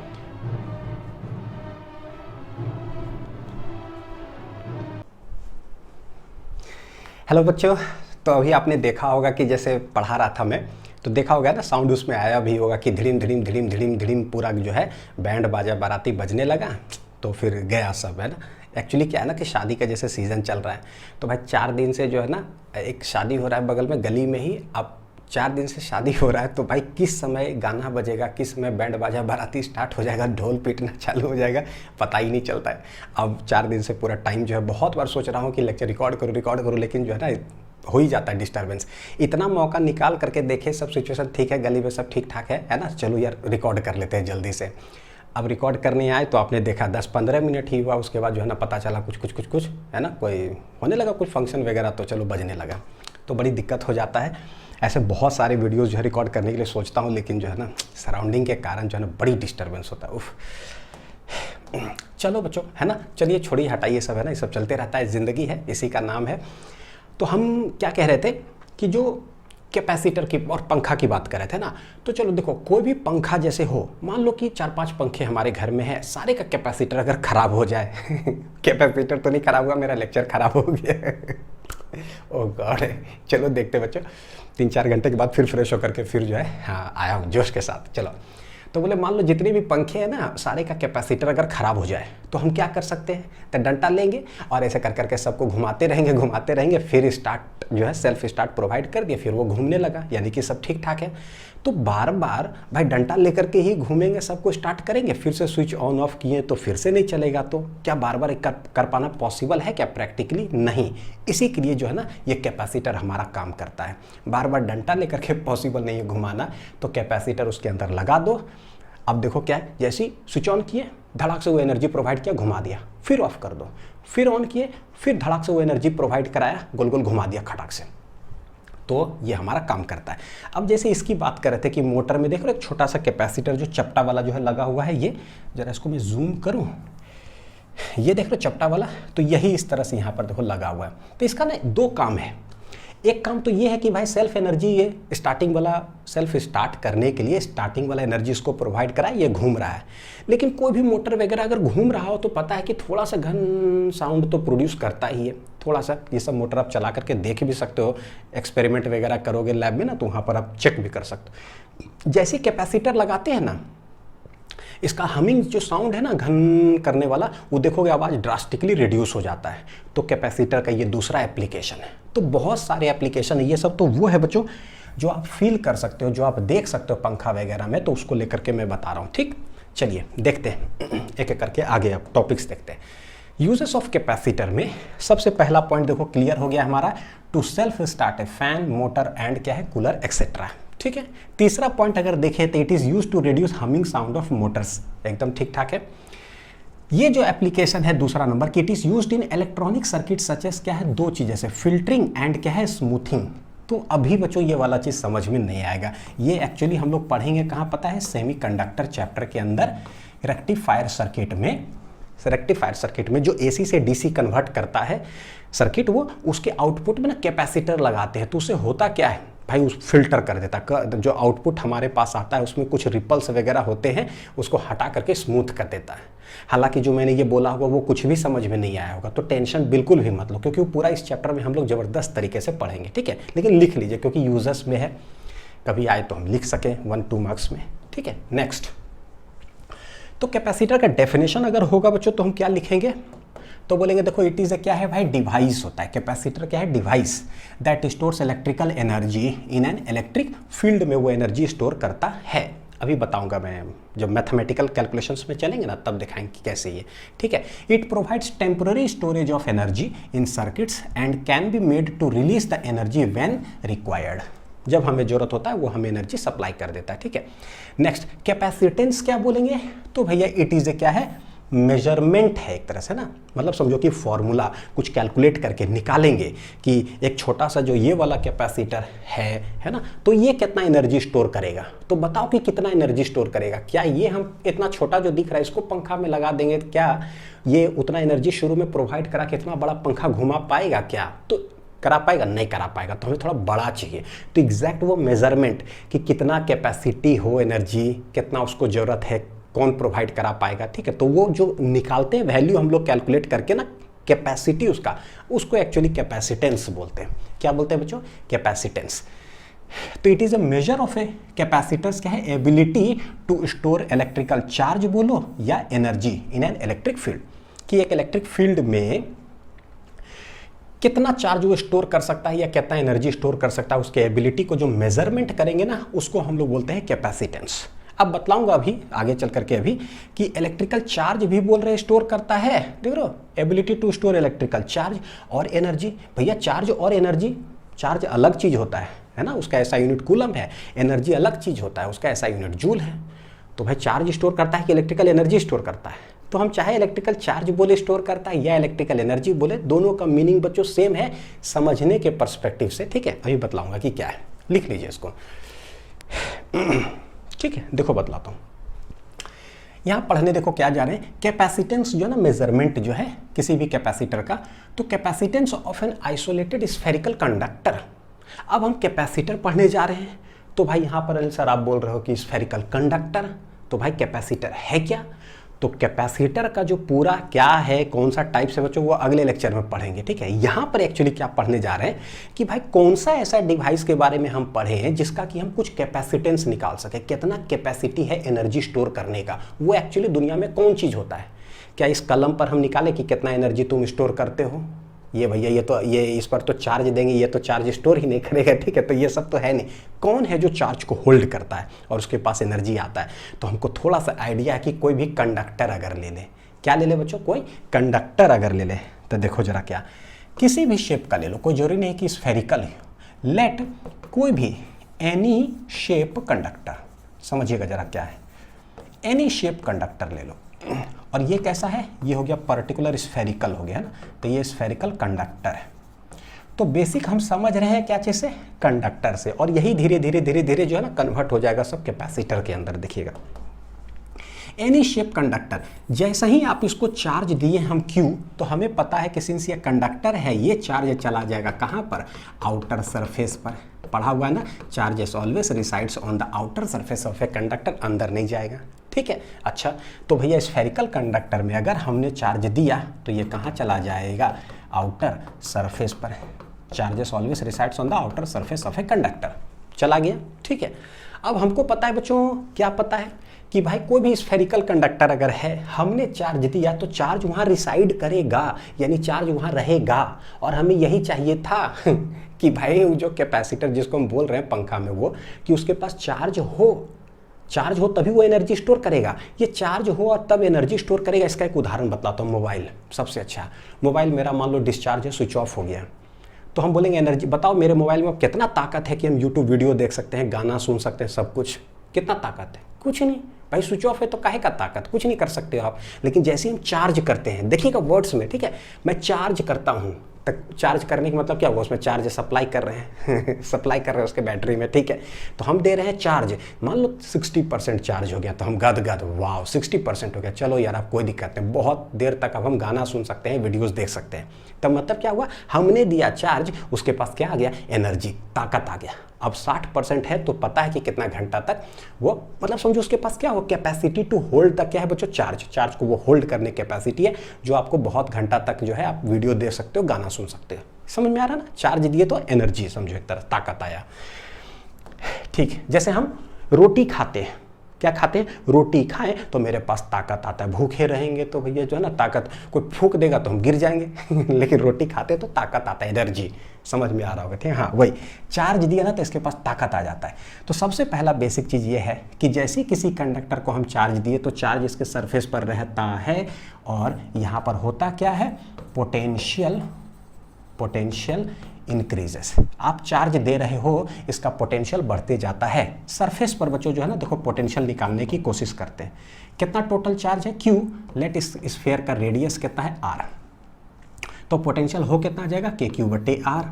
हेलो बच्चों, तो अभी आपने देखा होगा कि जैसे पढ़ा रहा था मैं, तो देखा होगा ना साउंड उसमें आया भी होगा कि धीरिम धीरिम धीरिम धीरिम धीरिम पूरा जो है बैंड बाजा बाराती बजने लगा, तो फिर गया सब, है ना। एक्चुअली क्या है ना कि शादी का जैसे सीज़न चल रहा है, तो भाई 4 दिन से जो है ना एक शादी हो रहा है बगल में गली में ही। अब 4 दिन से शादी हो रहा है, तो भाई किस समय गाना बजेगा, किस समय बैंड बाजा बाराती स्टार्ट हो जाएगा, ढोल पीटना चालू हो जाएगा, पता ही नहीं चलता है। अब 4 दिन से पूरा टाइम जो है, बहुत बार सोच रहा हूँ कि लेक्चर रिकॉर्ड करूँ, लेकिन जो है ना हो ही जाता है डिस्टर्बेंस। इतना मौका निकाल करके देखे सब सिचुएशन ठीक है, गली में सब ठीक ठाक है ना, चलो यार रिकॉर्ड कर लेते हैं जल्दी से। अब रिकॉर्ड करने आए तो आपने देखा 10-15 मिनट ही हुआ, उसके बाद जो है ना पता चला कुछ है ना, कोई होने लगा कुछ फंक्शन वगैरह, तो चलो बजने लगा, तो बड़ी दिक्कत हो जाता है। ऐसे बहुत सारे वीडियोस जो है रिकॉर्ड करने के लिए सोचता हूँ, लेकिन जो है ना सराउंडिंग के कारण जो है ना बड़ी डिस्टर्बेंस होता है। उफ, चलो बच्चों, है ना, चलिए छोड़िए हटाइए सब, है ना, ये सब चलते रहता है, ज़िंदगी है, इसी का नाम है। तो हम क्या कह रहे थे कि जो कैपेसिटर की और पंखा की बात कर रहे थे ना, तो चलो देखो कोई भी पंखा जैसे हो, मान लो कि 4-5 पंखे हमारे घर में है, सारे का कैपेसिटर अगर खराब हो जाए कैपेसिटर तो नहीं खराब हुआ, मेरा लेक्चर खराब हो गया ओह गॉड, चलो देखते बच्चों, 3-4 घंटे के बाद फिर फ्रेश होकर के फिर जो है हाँ आया हूँ जोश के साथ। चलो तो बोले मान लो जितने भी पंखे हैं ना, सारे का कैपेसिटर अगर ख़राब हो जाए तो हम क्या कर सकते हैं, तो डंटा लेंगे और ऐसे कर करके सबको घुमाते रहेंगे, फिर स्टार्ट जो है सेल्फ स्टार्ट प्रोवाइड कर दिए, फिर वो घूमने लगा, यानी कि सब ठीक ठाक है। तो बार बार भाई डंटा लेकर के ही घूमेंगे, सबको स्टार्ट करेंगे, फिर से स्विच ऑन ऑफ किए तो फिर से नहीं चलेगा, तो क्या बार बार कर पाना पॉसिबल है क्या, प्रैक्टिकली नहीं। इसी के लिए जो है ना ये कैपेसिटर हमारा काम करता है। बार बार डंटा लेकर के पॉसिबल नहीं है घुमाना, तो कैपेसिटर उसके अंदर लगा दो। अब देखो क्या है, जैसे ही स्विच ऑन किए धड़ाक से वो एनर्जी प्रोवाइड किया, घुमा दिया, फिर ऑफ कर दो, फिर ऑन किए, फिर धड़ाक से वो एनर्जी प्रोवाइड कराया, गोल गोल घुमा दिया खटाक से, तो ये हमारा काम करता है। अब जैसे इसकी बात कर रहे थे कि मोटर में देख रहे हो एक छोटा सा कैपेसिटर जो चपटा वाला जो है लगा हुआ है, ये जरा इसको मैं जूम करूं, ये देख रहे हो चपटा वाला, तो यही इस तरह से यहाँ पर देखो लगा हुआ है। तो इसका ना 2 काम है। एक काम तो ये है कि भाई सेल्फ एनर्जी, ये स्टार्टिंग वाला सेल्फ स्टार्ट करने के लिए स्टार्टिंग वाला एनर्जी इसको प्रोवाइड कराए, ये घूम रहा है। लेकिन कोई भी मोटर वगैरह अगर घूम रहा हो तो पता है कि थोड़ा सा घन साउंड तो प्रोड्यूस करता ही है, थोड़ा सा। ये सब मोटर आप चला करके देख भी सकते हो, एक्सपेरिमेंट वगैरह करोगे लैब में ना, तो वहाँ पर आप चेक भी कर सकते हो। जैसे कैपेसिटर लगाते हैं ना, इसका हमिंग जो साउंड है ना घन करने वाला, वो देखोगे आवाज़ ड्रास्टिकली रिड्यूस हो जाता है। तो कैपेसिटर का ये दूसरा एप्लीकेशन है। तो बहुत सारे एप्लीकेशन है, ये सब तो वो है बच्चों जो आप फील कर सकते हो, जो आप देख सकते हो पंखा वगैरह में, तो उसको लेकर के मैं बता रहा हूँ। ठीक, चलिए देखते हैं एक एक करके आगे अब टॉपिक्स देखते हैं। यूजेस ऑफ कैपेसिटर में सबसे पहला पॉइंट देखो क्लियर हो गया हमारा, to self start a fan, motor and क्या है कूलर एक्सेट्रा। ठीक है, तीसरा पॉइंट अगर देखें तो it is used to reduce humming sound of motors, एकदम ठीक ठाक है। ये जो एप्लीकेशन है दूसरा नंबर की, it is used in electronic circuit such as क्या है 2 चीजें से, फिल्टरिंग एंड क्या है स्मूथिंग। तो अभी बच्चों ये वाला चीज समझ में नहीं आएगा, ये एक्चुअली हम लोग पढ़ेंगे कहाँ पता है, सेमीकंडक्टर चैप्टर के अंदर रेक्टिफायर सर्किट में जो एसी से डीसी कन्वर्ट करता है सर्किट, वो उसके आउटपुट में ना कैपेसिटर लगाते हैं। तो उससे होता क्या है भाई, उस फिल्टर कर देता है, जो आउटपुट हमारे पास आता है उसमें कुछ रिपल्स वगैरह होते हैं, उसको हटा करके स्मूथ कर देता है। हालांकि जो मैंने ये बोला होगा वो कुछ भी समझ में नहीं आया होगा, तो टेंशन बिल्कुल भी मत लो, क्योंकि वो पूरा इस चैप्टर में हम लोग ज़बरदस्त तरीके से पढ़ेंगे। ठीक है, लेकिन लिख लीजिए क्योंकि यूजर्स में है, कभी आए तो हम लिख सकें 1-2 मार्क्स में। ठीक है, नेक्स्ट, तो कैपेसिटर का डेफिनेशन अगर होगा बच्चों तो हम क्या लिखेंगे, तो बोलेंगे देखो इट इज़ क्या है भाई, डिवाइस होता है। कैपेसिटर क्या है, device that stores electrical energy in an electric field में वो एनर्जी स्टोर करता है। अभी बताऊंगा मैं, जब मैथमेटिकल कैलकुलेशंस में चलेंगे ना तब दिखाएंगे कि कैसे ये, ठीक है। It provides temporary storage of energy in circuits and can be made to release the energy when required. जब हमें जरूरत होता है वो हमें एनर्जी सप्लाई कर देता है, ठीक है। नेक्स्ट कैपेसिटेंस क्या बोलेंगे, तो भैया इट इज ए क्या है, मेजरमेंट है एक तरह से ना, मतलब समझो कि फॉर्मूला कुछ कैलकुलेट करके निकालेंगे कि एक छोटा सा जो ये वाला कैपेसिटर है ना, तो ये कितना एनर्जी स्टोर करेगा, तो बताओ कि कितना एनर्जी स्टोर करेगा। क्या ये हम इतना छोटा जो दिख रहा है इसको पंखा में लगा देंगे, क्या ये उतना एनर्जी शुरू में प्रोवाइड करा के इतना बड़ा पंखा घुमा पाएगा क्या, तो करा पाएगा, नहीं करा पाएगा, तो हमें थोड़ा बड़ा चाहिए। तो एग्जैक्ट वो मेजरमेंट कि कितना कैपेसिटी हो एनर्जी, कितना उसको ज़रूरत है, कौन प्रोवाइड करा पाएगा, ठीक है। तो वो जो निकालते हैं वैल्यू हम लोग कैलकुलेट करके ना, कैपेसिटी उसका, उसको एक्चुअली कैपेसिटेंस बोलते हैं। क्या बोलते हैं बच्चों, कैपेसिटेंस। तो it is a measure of a capacitors क्या है, ability to store electrical charge बोलो या energy in an electric field, कि एक इलेक्ट्रिक फील्ड में कितना चार्ज वो स्टोर कर सकता है या कितना एनर्जी स्टोर कर सकता है, उसके एबिलिटी को जो मेजरमेंट करेंगे ना उसको हम लोग बोलते हैं कैपेसिटेंस। अब बतलाऊंगा अभी आगे चल करके अभी कि इलेक्ट्रिकल चार्ज भी बोल रहे हैं स्टोर करता है, देख रहे हो, ability to store electrical charge और एनर्जी। भैया चार्ज और एनर्जी, चार्ज अलग चीज होता है ना, उसका ऐसा यूनिट कूलम है, एनर्जी अलग चीज होता है, उसका ऐसा यूनिट जूल है। तो भाई चार्ज स्टोर करता है कि इलेक्ट्रिकल एनर्जी स्टोर करता है, तो हम चाहे इलेक्ट्रिकल चार्ज बोले स्टोर करता है या इलेक्ट्रिकल एनर्जी बोले, दोनों का मीनिंग बच्चों सेम है समझने के पर्सपेक्टिव से, ठीक है। अभी बतलाऊंगा कि क्या है, लिख लीजिए इसको, ठीक है। देखो बतलाता हूँ, यहाँ पढ़ने देखो क्या जा रहे हैं, कैपेसिटेंस जो है ना, मेजरमेंट जो है किसी भी कैपेसिटर का, तो capacitance of an isolated spherical conductor. अब हम कैपेसिटर पढ़ने जा रहे हैं, तो भाई यहाँ पर सर आप बोल रहे हो कि स्फेरिकल कंडक्टर, तो भाई कैपेसिटर है क्या, तो कैपेसिटर का जो पूरा क्या है, कौन सा टाइप से बच्चों, वो अगले लेक्चर में पढ़ेंगे, ठीक है। यहाँ पर एक्चुअली क्या पढ़ने जा रहे हैं कि भाई कौन सा ऐसा डिवाइस के बारे में हम पढ़े हैं जिसका कि हम कुछ कैपेसिटेंस निकाल सके, कितना कैपेसिटी है एनर्जी स्टोर करने का, वो एक्चुअली दुनिया में कौन चीज़ होता है। क्या इस कलम पर हम निकाले कि कितना एनर्जी तुम स्टोर करते हो, ये भैया ये इस पर तो चार्ज देंगे, ये तो चार्ज स्टोर ही नहीं करेगा, ठीक है। तो ये सब तो है नहीं, कौन है जो चार्ज को होल्ड करता है और उसके पास एनर्जी आता है। तो हमको थोड़ा सा आइडिया है कि कोई भी कंडक्टर अगर ले ले, क्या ले ले बच्चों, कोई कंडक्टर अगर ले ले, तो देखो जरा क्या, किसी भी शेप का ले लो, कोई जरूरी नहीं कि स्फेरिकल है, लेट कोई भी एनी शेप कंडक्टर, समझिएगा जरा क्या है, एनी शेप कंडक्टर ले लो, और ये कैसा है, ये हो गया पर्टिकुलर स्फेरिकल हो गया ना, तो ये स्फेरिकल कंडक्टर है। तो बेसिक हम समझ रहे हैं क्या चीज़ से, कंडक्टर से, और यही धीरे धीरे धीरे धीरे जो है ना कन्वर्ट हो जाएगा सब कैपेसिटर के अंदर। देखिएगा एनी शेप कंडक्टर, जैसे ही आप इसको चार्ज दिए हम Q, तो हमें पता है कि सिंस ये कंडक्टर है ये चार्ज चला जाएगा कहाँ पर, आउटर सरफेस पर, पढ़ा हुआ है ना, charges always resides on the outer surface of a conductor, अंदर नहीं जाएगा, ठीक है। अच्छा, तो भैया स्फेरिकल कंडक्टर में अगर हमने चार्ज दिया तो ये कहाँ चला जाएगा, आउटर सरफेस पर, charges always resides on the outer surface of a conductor, चला गया, ठीक है। अब हमको पता है बच्चों, क्या पता है कि भाई कोई भी स्फेरिकल कंडक्टर अगर है, हमने चार्ज दिया तो चार्ज वहाँ रिसाइड करेगा, यानी चार्ज वहाँ रहेगा, और हमें यही चाहिए था कि भाई जो कैपेसिटर जिसको हम बोल रहे हैं पंखा में, वो कि उसके पास चार्ज हो तभी वो एनर्जी स्टोर करेगा। ये चार्ज हो और तब एनर्जी स्टोर करेगा, इसका एक उदाहरण बताता हूँ, मोबाइल सबसे अच्छा। मोबाइल मेरा मान लो डिस्चार्ज है, स्विच ऑफ हो गया, तो हम बोलेंगे एनर्जी, बताओ मेरे मोबाइल में कितना ताकत है कि हम यूट्यूब वीडियो देख सकते हैं, गाना सुन सकते हैं, सब कुछ, कितना ताकत है, कुछ नहीं भाई, स्विच ऑफ है तो काहे का ताकत, कुछ नहीं कर सकते हो आप। लेकिन जैसे हम चार्ज करते हैं, देखिएगा वर्ड्स में, ठीक है, मैं चार्ज करता हूँ, तक चार्ज करने का मतलब क्या हुआ, उसमें चार्ज सप्लाई कर रहे हैं सप्लाई कर रहे हैं उसके बैटरी में, ठीक है। तो हम दे रहे हैं चार्ज, मान लो 60% चार्ज हो गया, तो हम गद वाह 60% हो गया, चलो यार अब कोई दिक्कत नहीं, बहुत देर तक अब हम गाना सुन सकते हैं, वीडियोस देख सकते हैं। तब मतलब क्या हुआ, हमने दिया चार्ज, उसके पास क्या आ गया, एनर्जी, ताकत आ गया। अब 60% है तो पता है कि कितना घंटा तक वो, मतलब समझो उसके पास क्या हो, कैपेसिटी टू होल्ड तक क्या है बच्चों, चार्ज को वो होल्ड करने की कैपेसिटी है, जो आपको बहुत घंटा तक जो है आप वीडियो देख सकते हो, गाना सुन सकते हो। समझ में आ रहा ना, चार्ज दिए तो एनर्जी, समझो एक तरह ताकत आया, ठीक। जैसे हम रोटी खाते हैं, क्या खाते हैं, रोटी खाएं तो मेरे पास ताकत आता है, भूखे रहेंगे तो भैया जो है ना ताकत, कोई फूंक देगा तो हम गिर जाएंगे लेकिन रोटी खाते तो ताकत आता है, एनर्जी, समझ में आ रहा होगा, ठीक है। हाँ वही, चार्ज दिया ना तो इसके पास ताकत आ जाता है। तो सबसे पहला बेसिक चीज़ ये है कि जैसे किसी कंडक्टर को हम चार्ज दिए तो चार्ज इसके सरफेस पर रहता है और यहाँ पर होता क्या है, पोटेंशियल इंक्रीजेस। आप चार्ज दे रहे हो, इसका पोटेंशियल बढ़ते जाता है। सरफेस पर बच्चों जो है ना देखो पोटेंशियल निकालने की कोशिश करते हैं। कितना टोटल चार्ज है Q, लेट इस स्फीयर का रेडियस कितना है R, तो पोटेंशियल हो कितना आ जाएगा KQ/R,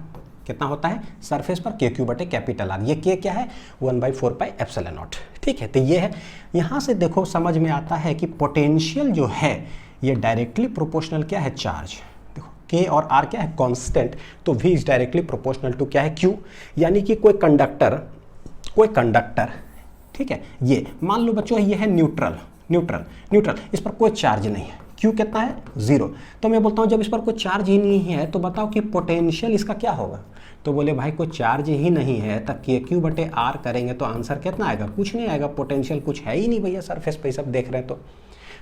कितना होता है सरफेस पर KQ/R। ये K क्या है 1/4πε0, ठीक है। तो ये है, यहाँ से देखो समझ में आता है कि पोटेंशियल जो है ये डायरेक्टली प्रोपोर्शनल क्या है, चार्ज। देखो K और R क्या है, कांस्टेंट, तो V is directly proportional to क्या है, Q। यानी कि कोई कंडक्टर, ठीक है, ये मान लो बच्चों ये है न्यूट्रल, इस पर कोई चार्ज नहीं है, Q कितना है 0। तो मैं बोलता हूँ जब इस पर कोई चार्ज ही नहीं है तो बताओ कि पोटेंशियल इसका क्या होगा, तो बोले भाई कोई चार्ज ही नहीं है तब KQ/R करेंगे तो आंसर कितना आएगा, कुछ नहीं आएगा, पोटेंशियल कुछ है ही नहीं भैया सरफेस पे, सब देख रहे हैं।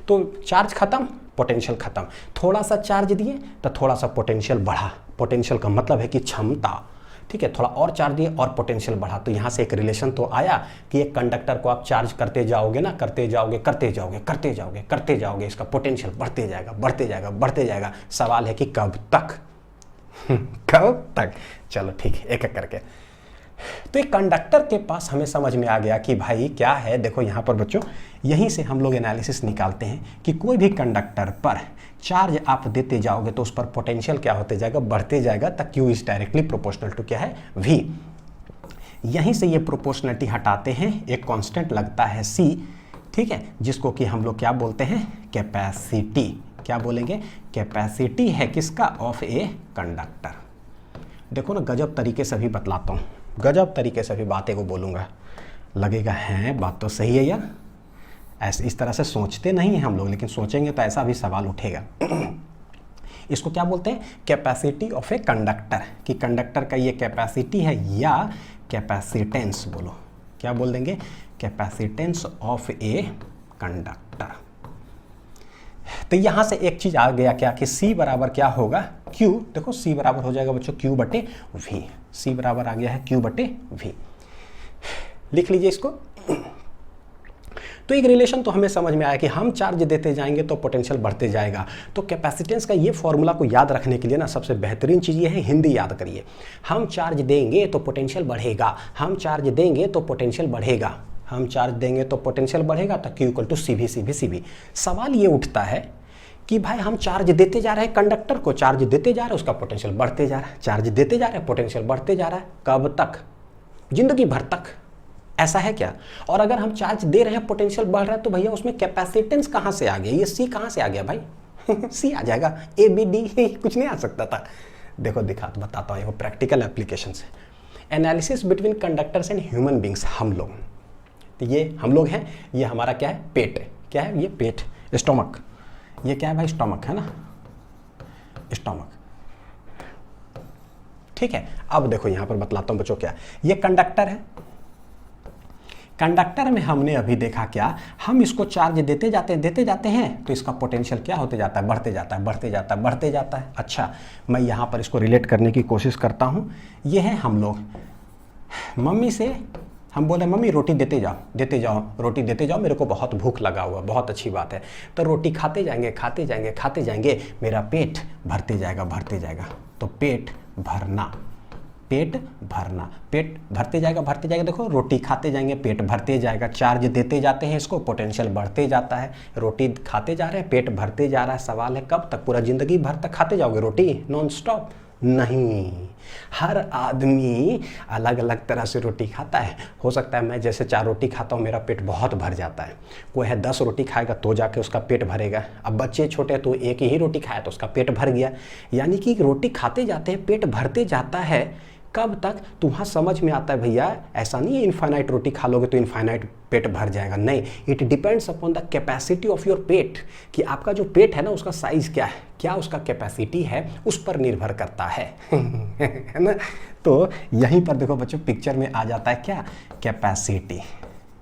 तो चार्ज खत्म, पोटेंशियल खत्म। थोड़ा सा चार्ज दिए तो थोड़ा सा पोटेंशियल बढ़ा, पोटेंशियल का मतलब है कि क्षमता, ठीक है। थोड़ा और चार्ज दिए और पोटेंशियल बढ़ा। तो यहाँ से एक रिलेशन तो आया कि एक कंडक्टर को आप चार्ज करते जाओगे ना, करते जाओगे, इसका पोटेंशियल बढ़ते जाएगा। सवाल है कि कब तक चलो ठीक है, एक एक करके। तो एक कंडक्टर के पास हमें समझ में आ गया कि भाई क्या है, देखो यहाँ पर बच्चों यहीं से हम लोग एनालिसिस निकालते हैं कि कोई भी कंडक्टर पर चार्ज आप देते जाओगे तो उस पर पोटेंशियल क्या होते जाएगा, बढ़ते जाएगा, तक Q is directly proportional to क्या है, V। यहीं से ये प्रोपोर्शनलिटी हटाते हैं, एक कांस्टेंट लगता है C, ठीक है, जिसको कि हम लोग क्या बोलते हैं, कैपेसिटी। क्या बोलेंगे, कैपेसिटी है किसका, ऑफ ए कंडक्टर। देखो ना गजब तरीके से भी बतलाता हूँ, गजब तरीके से भी बातें को बोलूँगा, लगेगा हैं बात तो सही है यार, ऐसे इस तरह से सोचते नहीं हैं हम लोग, लेकिन सोचेंगे तो ऐसा भी सवाल उठेगा। इसको क्या बोलते हैं, कैपेसिटी ऑफ ए कंडक्टर, कि कंडक्टर का ये कैपेसिटी है या कैपेसिटेंस, बोलो क्या बोल देंगे, कैपेसिटेंस ऑफ ए कंडक्टर। तो यहाँ से एक चीज आ गया क्या कि C बराबर क्या होगा, Q, देखो C बराबर हो जाएगा बच्चों Q/V, C बराबर आ गया है Q/V। लिख लीजिए इसको। तो एक रिलेशन तो हमें समझ में आया कि हम चार्ज देते जाएंगे तो पोटेंशियल बढ़ते जाएगा। तो कैपेसिटेंस का ये फॉर्मूला को याद रखने के लिए ना सबसे बेहतरीन चीज़ ये है, हिंदी याद करिए। हम चार्ज देंगे तो पोटेंशियल बढ़ेगा, हम चार्ज देंगे तो पोटेंशियल बढ़ेगा, हम चार्ज देंगे तो पोटेंशियल बढ़ेगा, तो Q = CV। सवाल ये उठता है कि भाई हम चार्ज देते जा रहे हैं, कंडक्टर को चार्ज देते जा रहे हैं, उसका पोटेंशियल बढ़ते जा रहा है, चार्ज देते जा रहे हैं, पोटेंशियल बढ़ते जा रहा है, कब तक, जिंदगी भर तक, ऐसा है क्या। और अगर हम चार्ज दे रहे हैं पोटेंशियल बढ़ रहा है तो भैया उसमें कैपेसिटेंस कहाँ से आ गया, ये C कहाँ से आ गया भाई C आ जाएगा, ABD कुछ नहीं आ सकता था। देखो बताता हूँ, प्रैक्टिकल एप्लीकेशन से। Analysis between conductors and human beings, हम लोग, तो ये हम लोग हैं, ये हमारा क्या है, पेट है, क्या है ये पेट, स्टोमक, ये क्या है भाई, स्टोमक है ना, स्टोमक, ठीक है। अब देखो यहां पर बतलाता हूं बच्चों, क्या ये कंडक्टर है, कंडक्टर में हमने अभी देखा क्या, हम इसको चार्ज देते जाते हैं तो इसका पोटेंशियल क्या होते जाता है, बढ़ते जाता है। अच्छा, मैं यहां पर इसको रिलेट करने की कोशिश करता हूं। ये है हम लोग, मम्मी से हम बोले मम्मी रोटी देते जाओ, रोटी देते जाओ, मेरे को बहुत भूख लगा हुआ, बहुत अच्छी बात है। तो रोटी खाते जाएंगे, मेरा पेट भरते जाएगा। तो पेट भरना, पेट भरते जाएगा। देखो रोटी खाते जाएंगे, पेट भरते जाएगा, चार्ज देते जाते हैं इसको, पोटेंशियल बढ़ते जाता है। रोटी खाते जा रहे हैं, पेट भरते जा रहा है। सवाल है कब तक, पूरा जिंदगी भर तक खाते जाओगे रोटी नॉन स्टॉप? नहीं, हर आदमी अलग अलग तरह से रोटी खाता है। हो सकता है मैं जैसे 4 रोटी खाता हूँ, मेरा पेट बहुत भर जाता है। कोई है 10 रोटी खाएगा तो जाके उसका पेट भरेगा। अब बच्चे छोटे तो एक ही रोटी खाया तो उसका पेट भर गया। यानी कि रोटी खाते जाते हैं, पेट भरते जाता है। कब तक, तो वहाँ समझ में आता है भैया ऐसा नहीं है इनफाइनाइट रोटी खा लोगे तो इनफाइनाइट पेट भर जाएगा। नहीं, it depends upon the capacity of your पेट, कि आपका जो पेट है ना उसका साइज़ क्या है, क्या उसका कैपेसिटी है, उस पर निर्भर करता है है ना। तो यहीं पर देखो बच्चों पिक्चर में आ जाता है क्या, कैपेसिटी।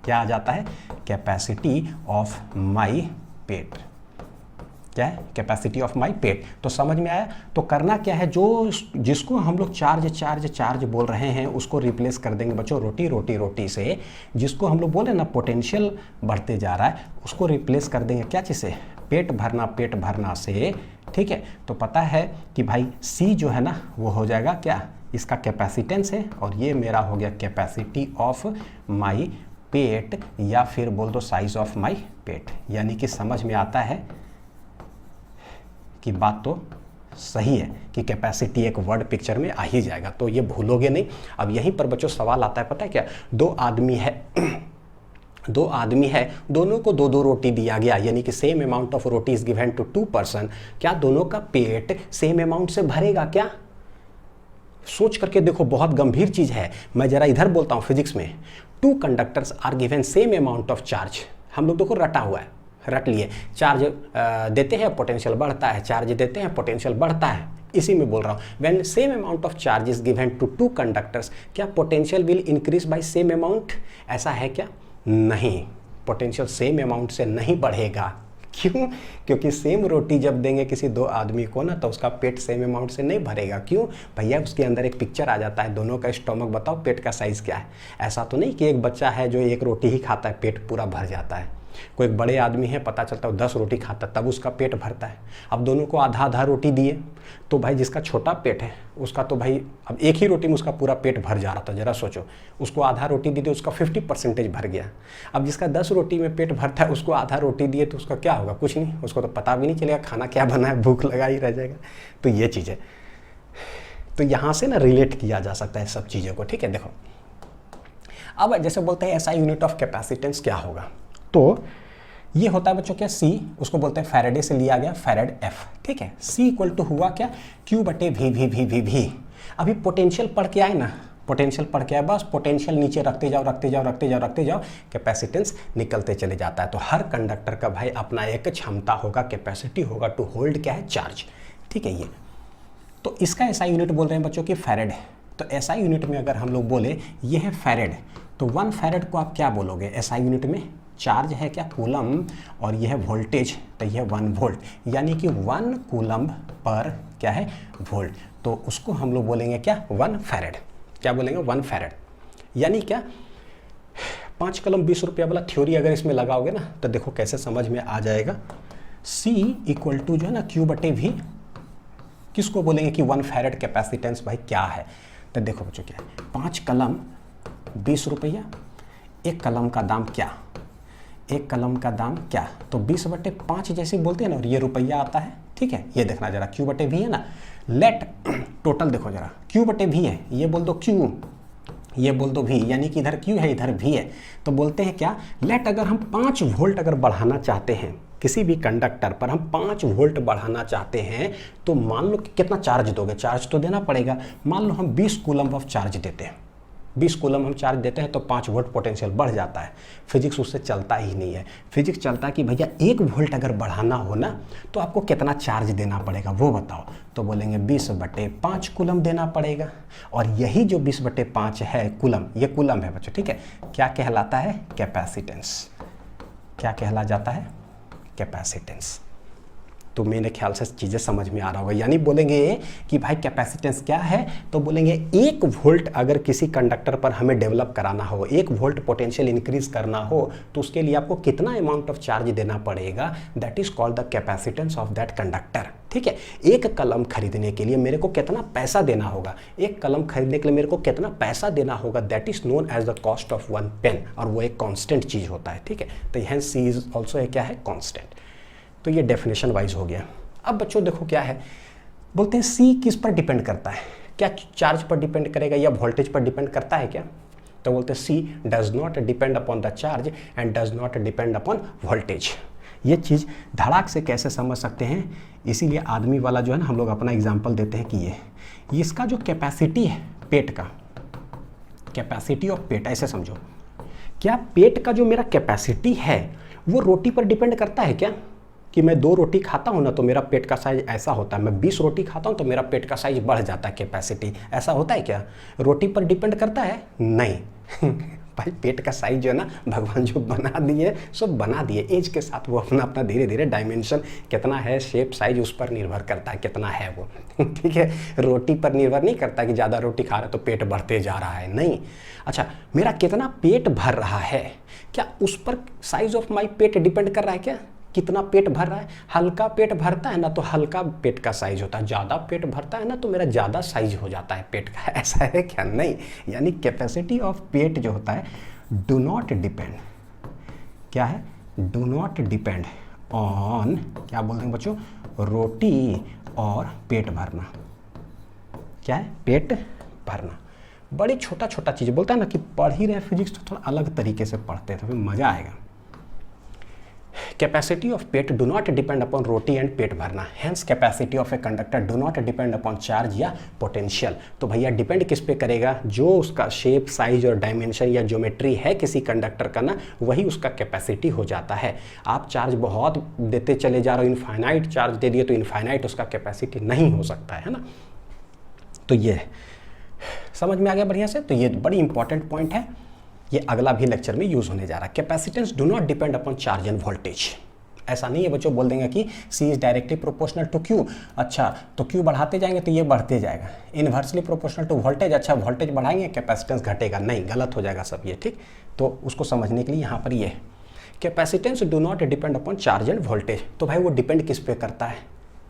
क्या आ जाता है? कैपेसिटी ऑफ माई पेट। क्या है? कैपेसिटी ऑफ माई पेट। तो समझ में आया? तो करना क्या है, जो जिसको हम लोग चार्ज चार्ज चार्ज बोल रहे हैं उसको रिप्लेस कर देंगे बच्चों रोटी रोटी रोटी से। जिसको हम लोग बोले ना पोटेंशियल बढ़ते जा रहा है उसको रिप्लेस कर देंगे क्या चीज़ से? पेट भरना से। ठीक है, तो पता है कि भाई C जो है ना वो हो जाएगा क्या? इसका कैपेसिटेंस है और ये मेरा हो गया कैपेसिटी ऑफ माई पेट, या फिर बोल दो साइज ऑफ माई पेट। यानी कि समझ में आता है कि बात तो सही है कि कैपेसिटी एक वर्ड पिक्चर में आ ही जाएगा, तो ये भूलोगे नहीं। अब यहीं पर बच्चों सवाल आता है, पता है क्या? दो आदमी है, दोनों को दो दो रोटी दिया गया, यानी कि same amount of roti is given to 2 person. क्या दोनों का पेट सेम अमाउंट से भरेगा क्या? सोच करके देखो, बहुत गंभीर चीज है। मैं जरा इधर बोलता हूं फिजिक्स में, 2 conductors are given same amount of charge. हम लोग देखो रटा हुआ है, रट लिए, चार्ज देते हैं पोटेंशियल बढ़ता है, चार्ज देते हैं पोटेंशियल बढ़ता है। इसी में बोल रहा हूँ, when same amount of charge is given to 2 conductors, क्या potential will increase by same amount? ऐसा है क्या? नहीं, पोटेंशियल सेम अमाउंट से नहीं बढ़ेगा। क्यों? क्योंकि सेम रोटी जब देंगे किसी 2 आदमी को ना तो उसका पेट सेम अमाउंट से नहीं भरेगा। क्यों भैया? उसके अंदर एक पिक्चर आ जाता है दोनों का स्टोमक, बताओ पेट का साइज क्या है। ऐसा तो नहीं कि एक बच्चा है जो 1 रोटी ही खाता है पेट पूरा भर जाता है। कोई एक बड़े आदमी है, पता चलता है 10 रोटी खाता तब उसका पेट भरता है। अब दोनों को आधा आधा रोटी दिए तो भाई जिसका छोटा पेट है उसका तो भाई अब एक ही रोटी में उसका पूरा पेट भर जा रहा था। जरा सोचो, उसको आधा रोटी दी तो उसका 50% भर गया। अब जिसका 10 रोटी में पेट भरता है उसको आधा रोटी दिए तो उसका क्या होगा? कुछ नहीं, उसको तो पता भी नहीं चलेगा खाना क्या बना है, भूख लगा ही रह जाएगा। तो ये चीज़ है, तो यहाँ से ना रिलेट किया जा सकता है सब चीज़ों को। ठीक है, देखो अब जैसे बोलते हैं SI यूनिट ऑफ कैपेसिटेंस क्या होगा, तो ये होता है बच्चों क्या? C, उसको बोलते हैं फैराडे से लिया गया फैराड F। ठीक है, C इक्वल टू हुआ क्या? Q/V। अभी पोटेंशियल पढ़ के आए ना, पोटेंशियल पढ़ के आए, बस पोटेंशियल नीचे रखते जाओ, कैपेसिटेंस निकलते चले जाता है। तो हर कंडक्टर का भाई अपना एक क्षमता होगा, कैपेसिटी होगा टू होल्ड क्या है? चार्ज। ठीक है, ये तो इसका SI यूनिट बोल रहे हैं बच्चों की फैराड। तो SI यूनिट में अगर हम लोग बोले ये है फैराड, तो 1 फैराड को आप क्या बोलोगे? SI यूनिट में चार्ज है क्या? कूलम, और यह है वोल्टेज, तो यह 1 वोल्ट, यानी कि 1 कूलम पर क्या है? वोल्ट। तो उसको हम लोग बोलेंगे क्या? 1 फैराड। क्या बोलेंगे? 1 फैराड। यानी क्या? 5 कलम 20 रुपया वाला थ्योरी अगर इसमें लगाओगे ना तो देखो कैसे समझ में आ जाएगा। C इक्वल टू जो है ना Q/V, किसको बोलेंगे कि 1 फैराड कैपेसिटेंस भाई क्या है? तो देखो बच्चों क्या है, 5 कलम 20 रुपया, 1 कलम का दाम क्या? 1 कलम का दाम क्या? तो 20/5 जैसे बोलते हैं ना, और ये रुपया आता है। ठीक है, ये देखना जरा, Q/V है ना, लेट टोटल देखो जरा, Q/V है, ये बोल दो Q, ये बोल दो V, यानी कि इधर Q है इधर V है। तो बोलते हैं क्या? लेट अगर हम 5 वोल्ट अगर बढ़ाना चाहते हैं किसी भी कंडक्टर पर, हम 5 वोल्ट बढ़ाना चाहते हैं, तो मान लो कि कितना चार्ज दोगे? चार्ज तो देना पड़ेगा। मान लो हम 20 कूलम ऑफ चार्ज देते हैं, 20 कूलम हम चार्ज देते हैं तो 5 वोल्ट पोटेंशियल बढ़ जाता है। फिजिक्स उससे चलता ही नहीं है। फिजिक्स चलता है कि भैया 1 वोल्ट अगर बढ़ाना हो ना तो आपको कितना चार्ज देना पड़ेगा वो बताओ। तो बोलेंगे 20/5 कूलम देना पड़ेगा। और यही जो 20/5 है कूलम, ये कूलम है बच्चों। ठीक है, क्या कहलाता है? कैपेसिटेंस। क्या कहला जाता है? कैपेसिटेंस। तो मेरे ख्याल से चीज़ें समझ में आ रहा होगा। यानी बोलेंगे कि भाई कैपेसिटेंस क्या है, तो बोलेंगे 1 वोल्ट अगर किसी कंडक्टर पर हमें डेवलप कराना हो, 1 वोल्ट पोटेंशियल इंक्रीज करना हो, तो उसके लिए आपको कितना अमाउंट ऑफ चार्ज देना पड़ेगा? That is called the capacitance of that conductor. ठीक है, 1 कलम खरीदने के लिए मेरे को कितना पैसा देना होगा? 1 कलम खरीदने के लिए मेरे को कितना पैसा देना होगा? That is known as the cost of 1 pen, और वो एक कॉन्स्टेंट चीज़ होता है। ठीक है, तो यहाँ C इज ऑल्सो क्या है? कॉन्स्टेंट। तो ये डेफिनेशन वाइज हो गया। अब बच्चों देखो क्या है, बोलते हैं C किस पर डिपेंड करता है? क्या चार्ज पर डिपेंड करेगा या वोल्टेज पर डिपेंड करता है क्या? तो बोलते हैं C does not depend upon the charge and does not depend upon voltage. ये चीज़ धड़ाक से कैसे समझ सकते हैं? इसीलिए आदमी वाला जो है ना, हम लोग अपना एग्जाम्पल देते हैं कि ये इसका जो कैपेसिटी है पेट का, कैपेसिटी ऑफ पेट, ऐसे समझो, क्या पेट का जो मेरा कैपेसिटी है वो रोटी पर डिपेंड करता है क्या? कि मैं 2 रोटी खाता हूँ ना तो मेरा पेट का साइज ऐसा होता है, मैं 20 रोटी खाता हूँ तो मेरा पेट का साइज बढ़ जाता है, कैपेसिटी ऐसा होता है क्या? रोटी पर डिपेंड करता है? नहीं भाई पेट का साइज जो है ना भगवान जो बना दिए सो बना दिए, एज के साथ वो अपना अपना धीरे धीरे डायमेंशन कितना है, शेप साइज उस पर निर्भर करता है कितना है वो। ठीक है, रोटी पर निर्भर नहीं करता कि ज़्यादा रोटी खा रहे तो पेट बढ़ते जा रहा है, नहीं। अच्छा, मेरा कितना पेट भर रहा है, क्या उस पर size of my pet depend कर रहा है क्या, कितना पेट भर रहा है। हल्का पेट भरता है ना तो हल्का पेट का साइज होता है, ज़्यादा पेट भरता है ना तो मेरा ज़्यादा साइज हो जाता है पेट का, ऐसा है क्या, नहीं। यानी कैपेसिटी ऑफ पेट जो होता है डू नॉट डिपेंड, क्या है, डू नॉट डिपेंड ऑन, क्या बोलते हैं बच्चों, रोटी और पेट भरना, क्या है, पेट भरना। बड़ी छोटा छोटा चीज़ बोलता है ना कि पढ़ ही रहे फिजिक्स तो थोड़ा अलग तरीके से पढ़ते हैं तो फिर मज़ा आएगा। कैपेसिटी ऑफ पेट do not depend upon roti and पेट भरना, hence capacity of a conductor do not depend upon charge या पोटेंशियल। तो भैया डिपेंड किस पे करेगा, जो उसका शेप साइज और डायमेंशन या ज्योमेट्री है किसी कंडक्टर का ना, वही उसका कैपेसिटी हो जाता है। आप चार्ज बहुत देते चले जा रहे हो, इनफाइनाइट चार्ज दे दिए तो इनफाइनाइट उसका कैपेसिटी नहीं हो सकता है ना। तो ये समझ में आ गया बढ़िया से। तो ये बड़ी इंपॉर्टेंट पॉइंट है, ये अगला भी लेक्चर में यूज होने जा रहा है। Capacitance do not depend upon charge and voltage. ऐसा नहीं है बच्चों बोल देंगे कि C is directly proportional to Q, अच्छा तो Q बढ़ाते जाएंगे तो ये बढ़ते जाएगा, इन्वर्सली प्रोपोर्शनल टू वोल्टेज, अच्छा वोल्टेज बढ़ाएंगे कैपेसिटेंस घटेगा, नहीं, गलत हो जाएगा सब ये, ठीक। तो उसको समझने के लिए यहाँ पर ये capacitance do not depend upon charge and voltage. तो भाई वो डिपेंड किस पे करता है,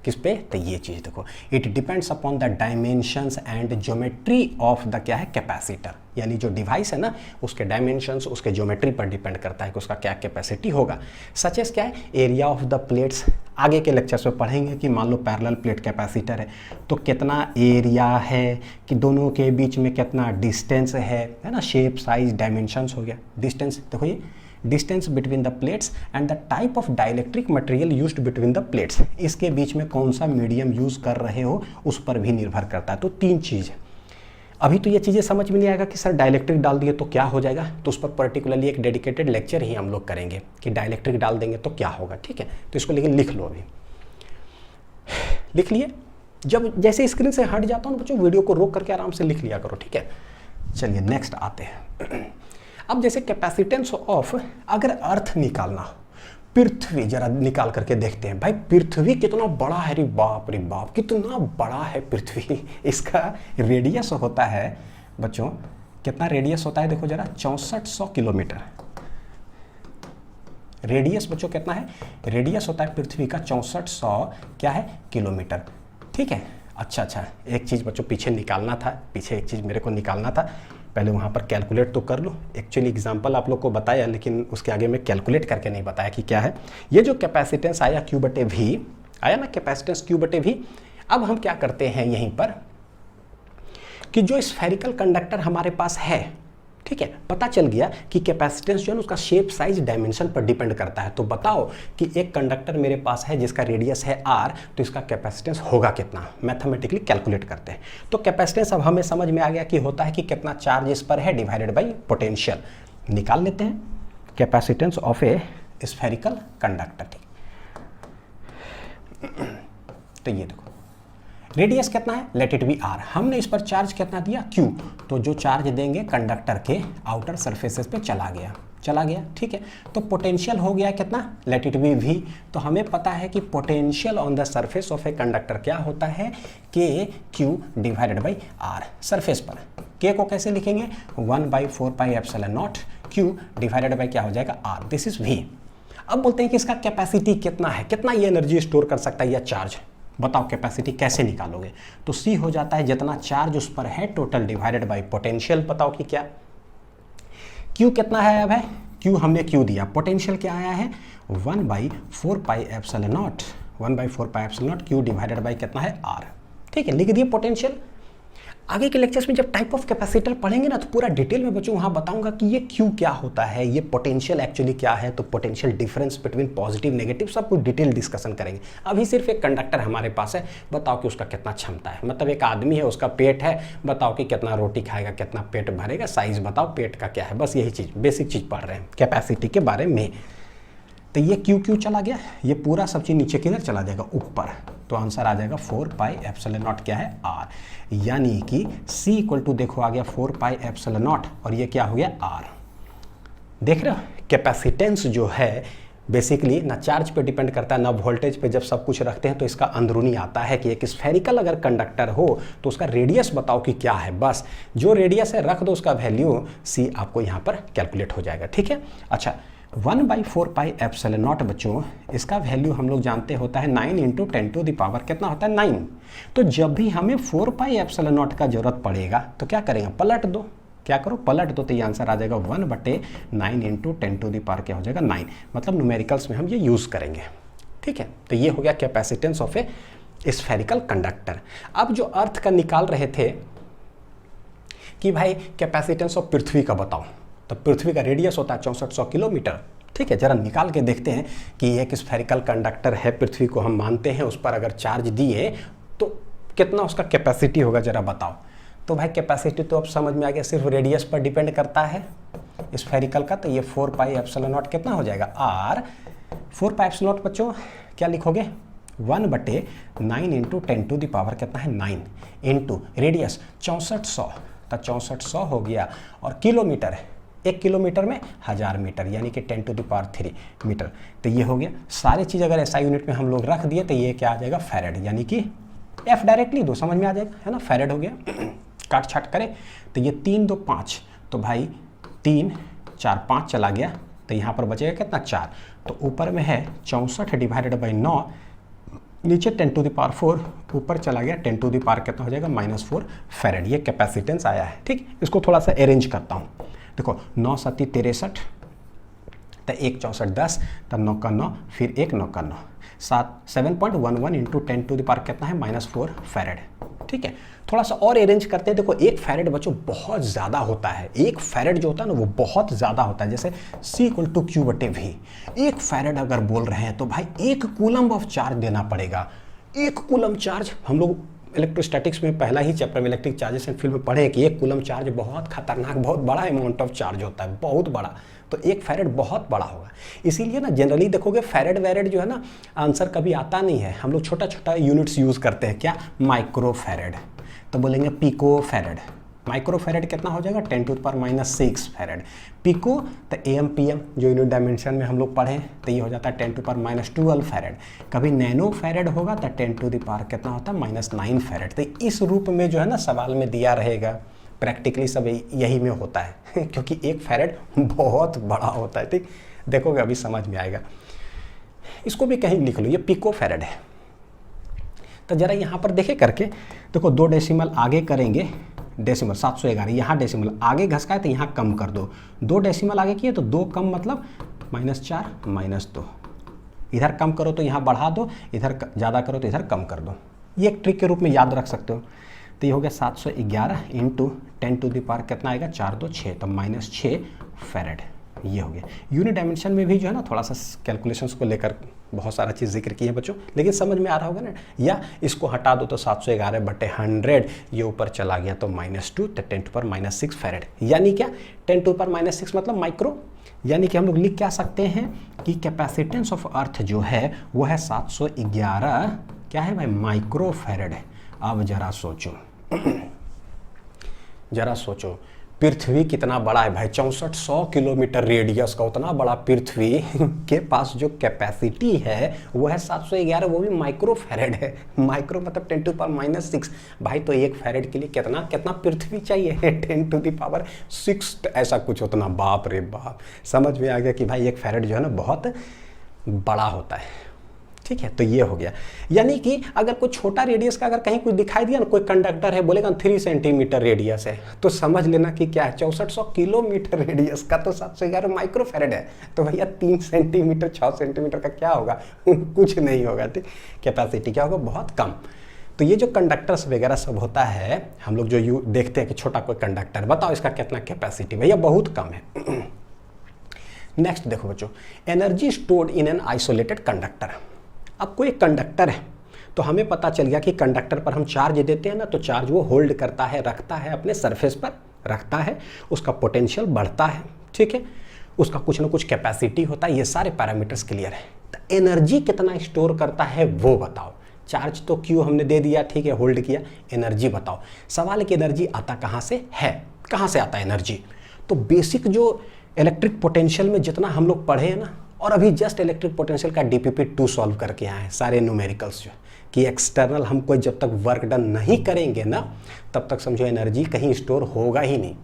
किस पे, तो ये चीज़ देखो, it depends upon the dimensions and geometry of the, क्या है, कैपेसिटर। यानी जो डिवाइस है ना उसके डायमेंशंस, उसके ज्योमेट्री पर डिपेंड करता है कि उसका क्या कैपेसिटी होगा। सच एस क्या है, एरिया ऑफ द प्लेट्स। आगे के लेक्चर्स में पढ़ेंगे कि मान लो पैरेलल प्लेट कैपेसिटर है तो कितना एरिया है, कि दोनों के बीच में कितना डिस्टेंस है ना, शेप साइज डायमेंशंस हो गया। डिस्टेंस देखो, ये distance between the plates and the type of dielectric material used between the plates, इसके बीच में कौन सा मीडियम यूज कर रहे हो उस पर भी निर्भर करता है। तो तीन चीज़ है। अभी तो ये चीज़ें समझ में नहीं आएगा कि सर डाइलेक्ट्रिक डाल दिए तो क्या हो जाएगा, तो उस पर पर्टिकुलरली एक डेडिकेटेड लेक्चर ही हम लोग करेंगे कि डाइलेक्ट्रिक डाल देंगे तो क्या होगा, ठीक है। तो इसको लेकिन लिख लो, अभी लिख लिए। जब जैसे स्क्रीन से हट जाता हूँ ना बच्चों, वीडियो को रोक करके आराम से लिख लिया करो, ठीक है। चलिए नेक्स्ट आते हैं। अब जैसे कैपेसिटेंस ऑफ, अगर अर्थ निकालना हो, पृथ्वी जरा निकाल करके देखते हैं। भाई पृथ्वी कितना बड़ा है, रे बाप रे बाप, कितना बड़ा है पृथ्वी। इसका रेडियस होता है बच्चों, कितना रेडियस होता है, देखो जरा 6400 किलोमीटर। रेडियस बच्चों कितना है, रेडियस होता है पृथ्वी का 6400 क्या है, किलोमीटर, ठीक है। अच्छा, एक चीज़ बच्चों पीछे निकालना था, पीछे एक चीज़ मेरे को निकालना था, पहले वहाँ पर कैलकुलेट तो कर लो। एक्चुअली एग्जांपल आप लोग को बताया लेकिन उसके आगे मैं कैलकुलेट करके नहीं बताया कि क्या है। ये जो कैपेसिटेंस आया Q/V आया ना, कैपेसिटेंस Q/V। अब हम क्या करते हैं यहीं पर कि जो स्फेरिकल कंडक्टर हमारे पास है, ठीक है, पता चल गया कि कैपेसिटेंस जो है उसका शेप साइज डायमेंशन पर डिपेंड करता है। तो बताओ कि एक कंडक्टर मेरे पास है जिसका रेडियस है r, तो इसका कैपेसिटेंस होगा कितना, मैथमेटिकली कैलकुलेट करते हैं। तो कैपेसिटेंस अब हमें समझ में आ गया कि होता है कि कितना चार्ज इस पर है डिवाइडेड बाई पोटेंशियल। निकाल लेते हैं capacitance of A spherical conductor, ठीक। तो ये देखो रेडियस कितना है, लेट इट बी r, हमने इस पर चार्ज कितना दिया, q, तो जो चार्ज देंगे कंडक्टर के आउटर सरफेसेस पे चला गया, ठीक है। तो पोटेंशियल हो गया कितना, लेट इट बी v। तो हमें पता है कि potential on the surface of a conductor क्या होता है, k/q divided by r। Surface पर k को कैसे लिखेंगे, 1/4πε0 q डिवाइडेड बाई क्या हो जाएगा, r, दिस इज v। अब बोलते हैं कि इसका कैपेसिटी कितना है, कितना ये एनर्जी स्टोर कर सकता है या चार्ज, बताओ कैपेसिटी कैसे निकालोगे। तो C हो जाता है जितना चार्ज उस पर है टोटल डिवाइडेड बाय पोटेंशियल। बताओ कि क्या, Q कितना है, अब है Q हमने Q दिया, पोटेंशियल क्या आया है 1/4πε0 Q डिवाइडेड बाय कितना है R, ठीक है, लिख दिए पोटेंशियल। आगे के लेक्चर्स में जब टाइप ऑफ कैपेसिटर पढ़ेंगे ना तो पूरा डिटेल में बच्चों वहाँ बताऊंगा कि ये Q क्या होता है, ये पोटेंशियल एक्चुअली क्या है, तो potential difference between positive negative सब कुछ डिटेल डिस्कशन करेंगे। अभी सिर्फ एक कंडक्टर हमारे पास है, बताओ कि उसका कितना क्षमता है, मतलब एक आदमी है उसका पेट है, बताओ कि कितना रोटी खाएगा, कितना पेट भरेगा, साइज बताओ पेट का क्या है, बस यही चीज़ बेसिक चीज़ पढ़ रहे हैं कैपेसिटी के बारे में। तो ये Q चला गया, ये पूरा सब चीज़ नीचे किधर चला जाएगा, ऊपर। तो आंसर आ जाएगा 4πε0 क्या है, R, यानी कि C इक्वल टू देखो आ गया 4πε0 और ये क्या हो गया R। देख रहे हो, कैपेसिटेंस जो है बेसिकली ना चार्ज पे डिपेंड करता है ना वोल्टेज पे। जब सब कुछ रखते हैं तो इसका अंदरूनी आता है कि एक स्फेरिकल अगर कंडक्टर हो तो उसका रेडियस बताओ कि क्या है, बस जो रेडियस है रख दो, उसका वैल्यू सी आपको यहाँ पर कैलकुलेट हो जाएगा। ठीक है, अच्छा 1/4 पाई एप्सिलॉन नॉट बच्चों, इसका वैल्यू हम लोग जानते होता है 9 × 10⁻, कितना होता है 9। तो जब भी हमें 4 पाई एप्सिलॉन नॉट का जरूरत पड़ेगा तो क्या करेंगे, पलट दो, क्या करो पलट दो, तो ये आंसर आ जाएगा 1/9 × 10⁻, क्या हो जाएगा 9। मतलब न्यूमेरिकल्स में हम ये यूज़ करेंगे। ठीक है, तो ये हो गया capacitance of A spherical conductor. अब जो अर्थ का निकाल रहे थे कि भाई कैपेसिटेंस ऑफ पृथ्वी का बताओ, तो पृथ्वी का रेडियस होता है 6400 किलोमीटर। ठीक है, जरा निकाल के देखते हैं कि एक स्फेरिकल कंडक्टर है, पृथ्वी को हम मानते हैं, उस पर अगर चार्ज दिए तो कितना उसका कैपेसिटी होगा, जरा बताओ। तो भाई कैपेसिटी तो अब समझ में आ गया, सिर्फ रेडियस पर डिपेंड करता है स्फेरिकल का। तो ये 4 पाई एप्सिलॉन नॉट कितना हो जाएगा, आर 4 पाई एप्सिलॉन नॉट बच्चों क्या लिखोगे, 1/9 × 10⁻, कितना है 9 इंटू रेडियस 6400, तो 6400 हो गया, और किलोमीटर, 1 किलोमीटर में 1000 मीटर, यानी कि 10⁻³ मीटर। तो ये हो गया, सारी चीज़ अगर ऐसा यूनिट में हम लोग रख दिए तो ये क्या आ जाएगा, फैरेड, यानी कि एफ डायरेक्टली दो, समझ में आ जाएगा, है ना, फैरेड हो गया। काट छाट करें तो ये 3 2 5, तो भाई 3 4 5 चला गया, तो यहाँ पर बचेगा कितना 4। तो ऊपर में है 64/9, नीचे 10⁻⁴, ऊपर चला गया 10⁻, कितना हो जाएगा -4 फैरेड। ये कैपेसिटेंस आया है। ठीक, इसको थोड़ा सा अरेंज करता हूँ। देखो 9 7 63, तो 1 64 10, तब 9 का 9, फिर 1 9 का 9, 7.11 × 10⁻, कितना है -4 फैरेड। ठीक है, थोड़ा सा और अरेंज करते हैं। देखो 1 फैरेड बच्चों बहुत ज़्यादा होता है, 1 फैरेड जो होता है ना वो बहुत ज़्यादा होता है, जैसे C = Q/V। 1 फैरेड अगर बोल रहे हैं तो भाई 1 कूलम ऑफ चार्ज देना पड़ेगा। 1 कूलम चार्ज, हम लोग इलेक्ट्रोस्टैटिक्स में पहला ही चैप्टर में इलेक्ट्रिक चार्जेस एंड फील्ड में पढ़े कि 1 कूलम चार्ज बहुत खतरनाक, बहुत बड़ा अमाउंट ऑफ चार्ज होता है, बहुत बड़ा। तो 1 फैरेड बहुत बड़ा होगा। इसीलिए ना जनरली देखोगे फैरेड वैरेड जो है ना आंसर कभी आता नहीं है, हम लोग छोटा छोटा यूनिट्स यूज़ करते हैं। क्या, माइक्रो फैरेड, तो बोलेंगे पिको फैरेड। माइक्रो फैरेड कितना हो जाएगा, 10⁻⁻6 फैरेड। पिको तो AM/PM जो यूनिट डायमेंशन में हम लोग पढ़े, तो ये हो जाता है 10⁻⁻12 फैरेड। कभी नैनो फैरेड होगा तो 10⁻, कितना होता है -9 फैरेड। तो इस रूप में जो है ना सवाल में दिया रहेगा, प्रैक्टिकली सब यही में होता है क्योंकि 1 फैरेड बहुत बड़ा होता है। ठीक, देखोगे अभी समझ में आएगा। इसको भी कहीं लिख लो, ये पिको फैरेड है। तो जरा यहाँ पर देखे करके, देखो 2 डेसिमल आगे करेंगे, डेसिमल 711, यहाँ डेसिमल आगे घसकाए तो यहाँ कम कर दो, 2 डेसिमल आगे किए तो 2 कम मतलब -4 -2, इधर कम करो तो यहाँ बढ़ा दो, इधर ज़्यादा करो तो इधर कम कर दो। ये एक ट्रिक के रूप में याद रख सकते हो। तो ये हो गया 711 × 10⁻, कितना आएगा 4 2 6, तो -6 फैरेड। ये हो गया। यूनिट डायमेंशन में भी जो है ना थोड़ा सा कैलकुलेशंस को लेकर बहुत सारा चीज़ जिक्र की है बच्चों, लेकिन समझ में आ रहा होगा ना। या इसको हटा दो तो 711/100, ये ऊपर चला गया तो -2, तो 10⁻⁻6 फैरेड। यानी क्या, 10⁻⁻6 मतलब माइक्रो, यानी कि हम लोग लिख क्या सकते हैं कि कैपेसिटेंस ऑफ अर्थ जो है वो है 711, क्या है भाई, माइक्रो फैरेड है। अब जरा सोचो जरा सोचो, पृथ्वी कितना बड़ा है भाई, 6400 किलोमीटर रेडियस का उतना बड़ा पृथ्वी के पास जो कैपेसिटी है वो है 711, वो भी माइक्रो फैरेड है। माइक्रो मतलब 10⁻⁻6 भाई। तो 1 फैरेड के लिए कितना कितना पृथ्वी चाहिए, 10⁻6 ऐसा कुछ उतना। बाप रे बाप, समझ में आ गया कि भाई 1 फैरेड जो है ना बहुत बड़ा होता है। ठीक है, तो ये हो गया। यानी कि अगर कोई छोटा रेडियस का अगर कहीं कुछ दिखाई दिया ना, कोई कंडक्टर है, बोलेगा 3 सेंटीमीटर रेडियस है, तो समझ लेना कि क्या है, 6400 किलोमीटर रेडियस का तो 711 माइक्रो फैरेड है। तो भैया 3 सेंटीमीटर 6 सेंटीमीटर का क्या होगा कुछ नहीं होगा। ठीक, कैपेसिटी क्या होगा, बहुत कम। तो ये जो कंडक्टर्स वगैरह सब होता है, हम लोग जो देखते हैं कि छोटा कोई कंडक्टर, बताओ इसका कितना कैपेसिटी, भैया बहुत कम है। नेक्स्ट देखो बच्चों, energy stored in an isolated conductor. अब कोई कंडक्टर है तो हमें पता चल गया कि कंडक्टर पर हम चार्ज देते हैं ना, तो चार्ज वो होल्ड करता है, रखता है, अपने सरफेस पर रखता है, उसका पोटेंशियल बढ़ता है। ठीक है, उसका कुछ ना कुछ कैपेसिटी होता है। ये सारे पैरामीटर्स क्लियर है। तो एनर्जी कितना स्टोर करता है वो बताओ। चार्ज तो क्यू हमने दे दिया, ठीक है, होल्ड किया। एनर्जी बताओ। सवाल है कि एनर्जी आता कहाँ से है, कहाँ से आता है एनर्जी। तो बेसिक जो इलेक्ट्रिक पोटेंशियल में जितना हम लोग पढ़े हैं ना, और अभी जस्ट इलेक्ट्रिक पोटेंशियल का DPP2 सॉल्व करके आए हैं सारे न्यूमेरिकल्स जो कि एक्सटर्नल हमको जब तक वर्क डन नहीं करेंगे ना, तब तक समझो एनर्जी कहीं स्टोर होगा ही नहीं।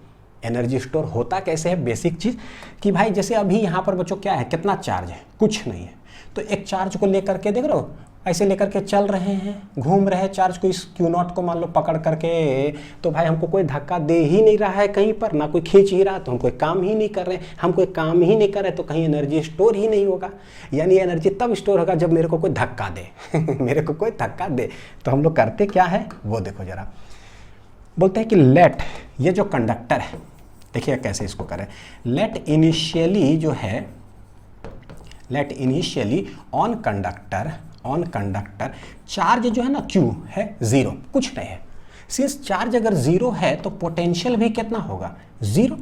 एनर्जी स्टोर होता कैसे है, बेसिक चीज़ कि भाई जैसे अभी यहाँ पर बच्चों क्या है, कितना चार्ज है, कुछ नहीं है। तो एक चार्ज को लेकर के देख रहे हो, ऐसे लेकर के चल रहे हैं, घूम रहे हैं चार्ज को, इस Q0 को मान लो पकड़ करके, तो भाई हमको कोई धक्का दे ही नहीं रहा है कहीं पर, ना कोई खींच ही रहा, तो हम कोई काम ही नहीं कर रहे हैं। हम कोई काम ही नहीं कर रहे तो कहीं एनर्जी स्टोर ही नहीं होगा। यानी एनर्जी तब स्टोर होगा जब मेरे को कोई धक्का दे मेरे को कोई धक्का दे। तो हम लोग करते क्या है वो देखो जरा, बोलते हैं कि लेट, ये जो कंडक्टर है, देखिए कैसे इसको करें, लेट इनिशियली जो है, let initially on conductor charge जो है ना Q है 0, कुछ नहीं है। सिंस चार्ज अगर 0 है तो पोटेंशियल भी कितना होगा, 0।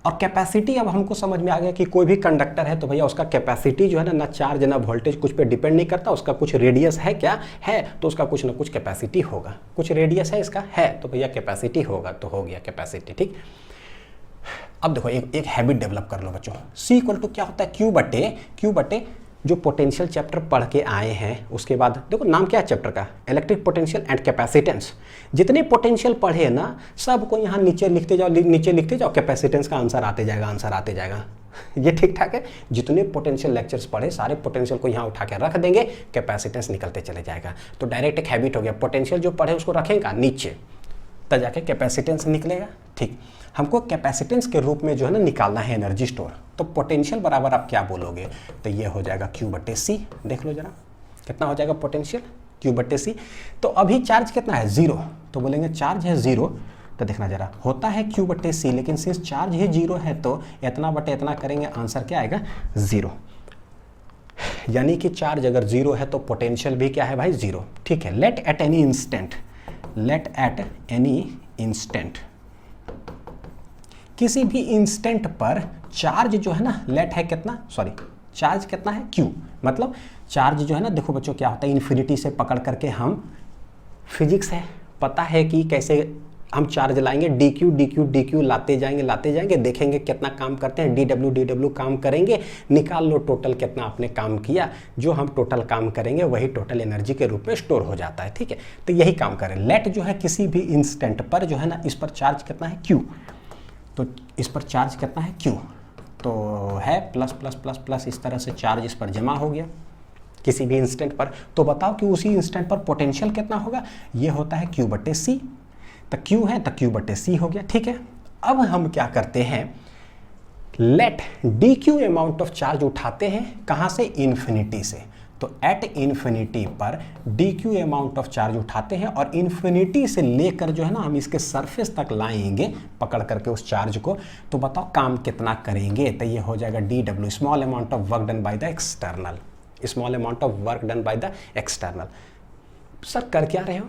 और कैपेसिटी, अब हमको समझ में आ गया कि कोई भी कंडक्टर है तो भैया उसका कैपेसिटी जो है ना चार्ज ना वोल्टेज कुछ पे डिपेंड नहीं करता, उसका कुछ रेडियस है, क्या है, तो उसका कुछ ना कुछ कैपेसिटी होगा। कुछ रेडियस है इसका, है, तो भैया कैपेसिटी होगा, तो हो गया कैपेसिटी। ठीक, अब देखो एक हैबिट डेवलप कर लो बच्चों, C इक्वल टू क्या होता है, Q बटे जो पोटेंशियल चैप्टर पढ़ के आए हैं, उसके बाद देखो नाम क्या है चैप्टर का, इलेक्ट्रिक पोटेंशियल एंड कैपेसिटेंस। जितने पोटेंशियल पढ़े ना सबको यहाँ नीचे लिखते जाओ, कैपेसिटेंस का आंसर आते जाएगा। ये ठीक ठाक है। जितने पोटेंशियल लेक्चर्स पढ़े सारे पोटेंशियल को यहाँ उठा के रख देंगे, कैपेसिटेंस निकलते चले जाएगा। तो डायरेक्ट एक हैबिट हो गया, पोटेंशियल जो पढ़े उसको रखेगा नीचे, तब जाके कैपेसिटेंस निकलेगा। ठीक, हमको कैपेसिटेंस के रूप में जो है ना निकालना है एनर्जी स्टोर। तो पोटेंशियल बराबर आप क्या बोलोगे, तो ये हो जाएगा Q/C। देख लो जरा कितना हो जाएगा पोटेंशियल, Q/C। तो अभी चार्ज कितना है, 0, तो बोलेंगे चार्ज है 0, तो देखना जरा होता है Q/C, लेकिन सिंस चार्ज ही 0 है तो इतना बटे इतना करेंगे, आंसर क्या आएगा, 0। यानी कि चार्ज अगर 0 है तो पोटेंशियल भी क्या है भाई, 0। ठीक है, लेट एट एनी इंस्टेंट, किसी भी इंस्टेंट पर चार्ज जो है ना, लेट है कितना, चार्ज कितना है, Q। मतलब चार्ज जो है ना, देखो बच्चों क्या होता है, इन्फिनिटी से पकड़ करके हम, फिजिक्स है, पता है कि कैसे हम चार्ज लाएंगे, dq लाते जाएंगे, देखेंगे कितना काम करते हैं, dw काम करेंगे, निकाल लो टोटल कितना आपने काम किया। जो हम टोटल काम करेंगे वही टोटल एनर्जी के रूप में स्टोर हो जाता है। ठीक है, तो यही काम करें। लेट जो है किसी भी इंस्टेंट पर जो है ना, इस पर चार्ज कितना है, Q। तो इस पर चार्ज कितना है, Q, तो है प्लस प्लस प्लस प्लस, इस तरह से चार्ज इस पर जमा हो गया किसी भी इंस्टेंट पर। तो बताओ कि उसी इंस्टेंट पर पोटेंशियल कितना होगा, ये होता है Q/C। तो Q है तो Q/C हो गया। ठीक है, अब हम क्या करते हैं, let dq amount of charge उठाते हैं, कहाँ से, इन्फिनिटी से। तो एट इन्फिनिटी पर dq अमाउंट ऑफ चार्ज उठाते हैं और इन्फिनिटी से लेकर जो है ना हम इसके सरफेस तक लाएंगे पकड़ करके उस चार्ज को। तो बताओ काम कितना करेंगे, तो ये हो जाएगा dw, small amount of work done by the external, small amount of work done by the external. Sir कर क्या रहे हो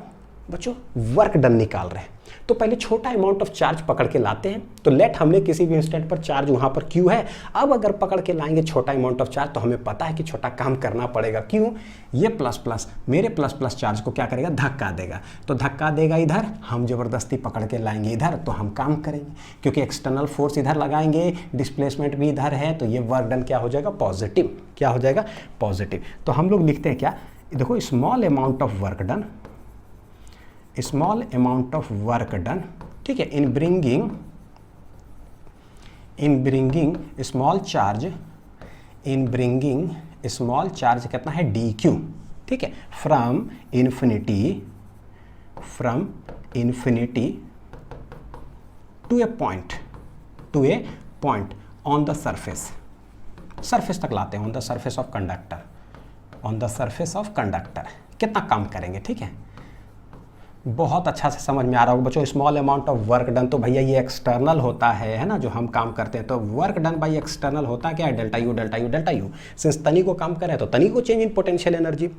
बच्चों, वर्क डन निकाल रहे हैं। तो पहले छोटा अमाउंट ऑफ चार्ज पकड़ के लाते हैं। तो लेट हमने किसी भी इंस्टेंट पर चार्ज वहाँ पर Q है, अब अगर पकड़ के लाएंगे छोटा अमाउंट ऑफ चार्ज तो हमें पता है कि छोटा काम करना पड़ेगा। क्यों, ये प्लस प्लस मेरे प्लस प्लस चार्ज को क्या करेगा, धक्का देगा। तो धक्का देगा इधर, हम ज़बरदस्ती पकड़ के लाएंगे इधर, तो हम काम करेंगे क्योंकि एक्सटर्नल फोर्स इधर लगाएंगे, डिस्प्लेसमेंट भी इधर है, तो ये वर्क डन क्या हो जाएगा, पॉजिटिव। क्या हो जाएगा, पॉजिटिव। तो हम लोग लिखते हैं क्या, देखो small amount of work done, small amount of work done, ठीक है, in bringing small charge, in bringing small charge कितना है, dq। ठीक है, from infinity to a point on the surface तक लाते हैं, on the surface of conductor, कितना काम करेंगे। ठीक है, बहुत अच्छा से समझ में आ रहा होगा बच्चों। Small amount of work done, तो भैया ये एक्सटर्नल होता है ना, जो हम काम करते हैं। तो वर्क डन बाय एक्सटर्नल होता क्या है, डेल्टा यू। सिंस तनी को काम करें तो तनी को चेंज इन पोटेंशियल एनर्जी,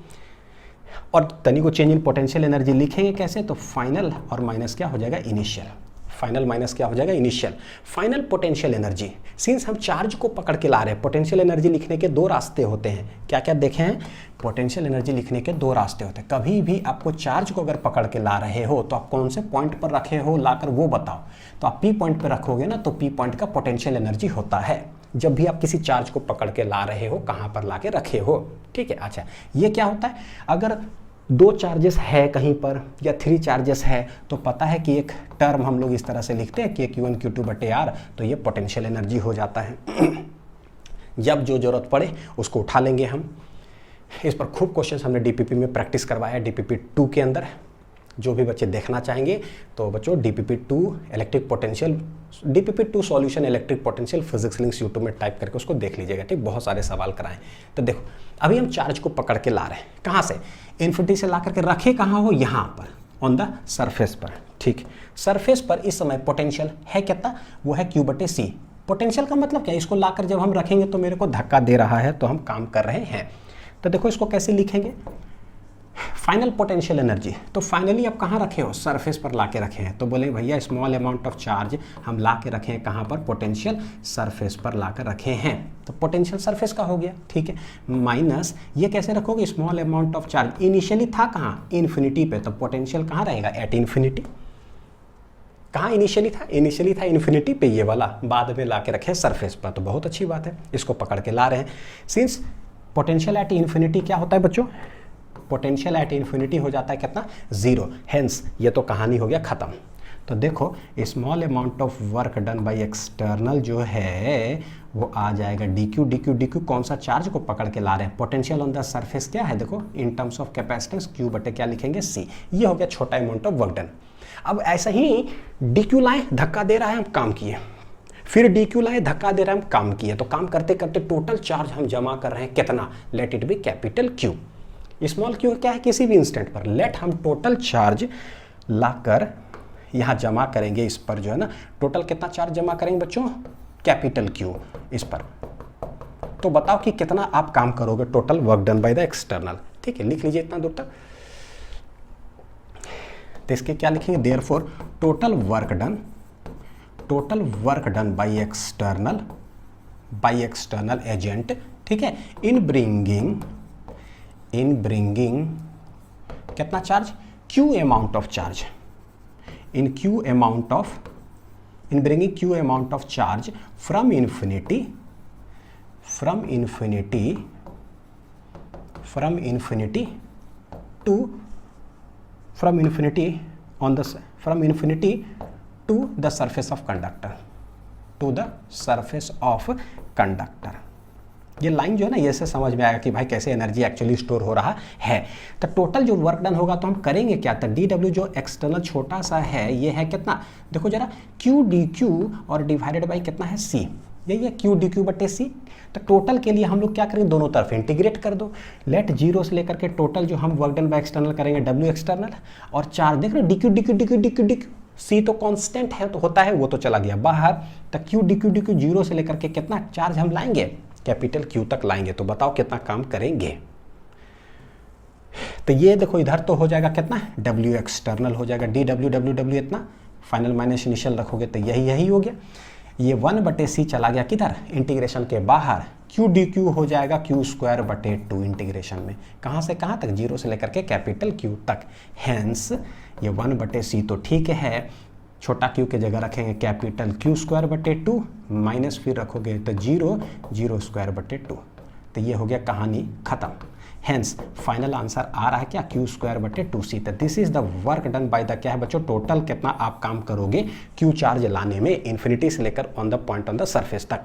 और तनी को चेंज इन पोटेंशियल एनर्जी लिखेंगे कैसे, तो फाइनल और माइनस क्या हो जाएगा, इनिशियल। फाइनल माइनस क्या हो जाएगा, initial. Final potential energy, since हम चार्ज को पकड़ के ला रहे हैं, पोटेंशियल एनर्जी लिखने के दो रास्ते होते हैं। क्या क्या देखे हैं, पोटेंशियल एनर्जी लिखने के दो रास्ते होते हैं। कभी भी आपको चार्ज को अगर पकड़ के ला रहे हो तो आप कौन से पॉइंट पर रखे हो लाकर वो बताओ। तो आप P पॉइंट पर रखोगे ना, तो P पॉइंट का पोटेंशियल एनर्जी होता है। जब भी आप किसी चार्ज को पकड़ के ला रहे हो, कहाँ पर ला के रखे हो, ठीक है। अच्छा, ये क्या होता है, अगर 2 चार्जेस है कहीं पर या 3 चार्जेस है तो पता है कि एक टर्म हम लोग इस तरह से लिखते हैं कि Q1 Q2 बटे R, तो ये पोटेंशियल एनर्जी हो जाता है। जब जो जरूरत पड़े उसको उठा लेंगे हम। इस पर खूब क्वेश्चंस हमने DPP में प्रैक्टिस करवाया है, DPP 2 के अंदर। जो भी बच्चे देखना चाहेंगे तो बच्चों DPP 2 electric potential, DPP 2 solution electric potential physics links YouTube में टाइप करके उसको देख लीजिएगा, ठीक। बहुत सारे सवाल कराएं। तो देखो अभी हम चार्ज को पकड़ के ला रहे हैं, कहाँ से, इन्फिनिटी से ला करके रखे कहाँ हो, यहाँ पर ऑन द सरफेस पर, ठीक। सरफेस पर इस समय पोटेंशियल है कितना, वो है Q/C। पोटेंशियल का मतलब क्या है, इसको लाकर जब हम रखेंगे तो मेरे को धक्का दे रहा है, तो हम काम कर रहे हैं। तो देखो इसको कैसे लिखेंगे, फाइनल पोटेंशियल एनर्जी। तो फाइनली आप कहाँ रखे हो, सरफेस पर लाके रखे हैं, तो बोले भैया स्मॉल अमाउंट ऑफ चार्ज हम ला के रखे हैं कहाँ पर, पोटेंशियल सरफेस पर ला कर रखे हैं, तो पोटेंशियल सरफेस का हो गया, ठीक है। माइनस ये कैसे रखोगे, small amount of charge initially था कहाँ, इन्फिनिटी पे, तो पोटेंशियल कहाँ रहेगा, एट इन्फिनिटी। कहाँ इनिशियली था, इनिशियली था इन्फिनिटी पे, ये वाला बाद में ला के रखे सरफेस पर, तो बहुत अच्छी बात है, इसको पकड़ के ला रहे हैं। सिंस पोटेंशियल एट इन्फिनिटी क्या होता है बच्चों, पोटेंशियल एट इन्फिनिटी हो जाता है कितना, 0। हेंस ये तो कहानी हो गया खत्म। तो देखो small amount of work done by external जो है वो आ जाएगा dq कौन सा चार्ज को पकड़ के ला रहे हैं, पोटेंशियल ऑन द सरफेस क्या है, देखो in terms of capacitance Q बटे क्या लिखेंगे, C। ये हो गया छोटा अमाउंट ऑफ वर्क डन। अब ऐसा ही dq लाए, धक्का दे रहा है, हम काम किए, फिर dq लाए, धक्का दे रहा है, हम काम किए, तो काम करते करते टोटल चार्ज हम जमा कर रहे हैं कितना, let it be capital Q। Small Q क्या है, किसी भी इंस्टेंट पर, लेट हम टोटल चार्ज लाकर यहाँ जमा करेंगे, इस पर जो है ना, टोटल कितना चार्ज जमा करेंगे बच्चों, कैपिटल Q इस पर। तो बताओ कि कितना आप काम करोगे, total work done by the external, ठीक है। लिख लीजिए इतना दूर तक। तो इसके क्या लिखेंगे, therefore total work done by external agent, ठीक है, इन ब्रिंगिंग कितना चार्ज, Q amount of charge, in bringing Q amount of charge from infinity to the surface of conductor, ये लाइन जो है ना, ये से समझ में आएगा कि भाई कैसे एनर्जी एक्चुअली स्टोर हो रहा है। तो टोटल जो वर्क डन होगा तो हम करेंगे क्या, तो dw जो एक्सटर्नल छोटा सा है ये है कितना, देखो जरा Q dq और डिवाइडेड बाई कितना है C, यही है Q dq बटे C। तो टोटल के लिए हम लोग क्या करेंगे, दोनों तरफ इंटीग्रेट कर दो, लेट 0 से लेकर के टोटल जो हम वर्क डन बाई एक्सटर्नल करेंगे W एक्सटर्नल, और चार्ज देख रहे हो dq C तो कांस्टेंट है, तो होता है वो तो चला गया बाहर, तो Q dq 0 से लेकर के कितना चार्ज हम लाएंगे, कैपिटल Q तक लाएंगे, तो बताओ कितना काम करेंगे। तो ये देखो इधर तो हो जाएगा कितना, W एक्सटर्नल हो जाएगा dw इतना, फाइनल माइनस इनिशियल रखोगे तो यही हो गया। ये 1/C चला गया किधर, इंटीग्रेशन के बाहर, Q dq हो जाएगा Q²/2 इंटीग्रेशन में, कहाँ से कहाँ तक, 0 से लेकर के कैपिटल Q तक। हेंस ये 1/C तो ठीक है, छोटा q के जगह रखेंगे कैपिटल Q²/2 माइनस फिर रखोगे तो 0² तो ये हो गया कहानी खत्म। हेंस फाइनल आंसर आ रहा है क्या, Q²/2C। तो this is the work done by the क्या है बच्चों, टोटल कितना आप काम करोगे Q चार्ज लाने में इन्फिनिटी से लेकर on the point on the surface तक।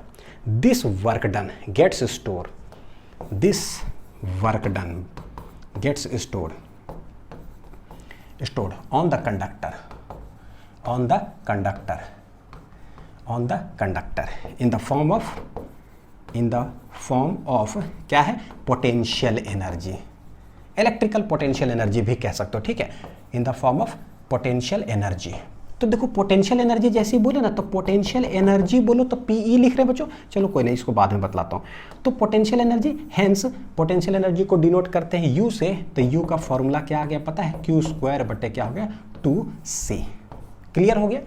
This work done gets stored on the conductor in the form of क्या है, potential energy, electrical potential energy भी कह सकते हो, ठीक है, in the form of potential energy. तो देखो पोटेंशियल एनर्जी जैसे ही बोले ना, तो पोटेंशियल एनर्जी बोलो तो PE लिख रहे हैं बच्चों, चलो कोई नहीं, इसको बाद में बतलाता हूँ। तो potential energy, hence potential energy को डिनोट करते हैं U से, तो U का फॉर्मूला क्या आ गया पता है, Q² क्या हो गया 2C। क्लियर हो गया।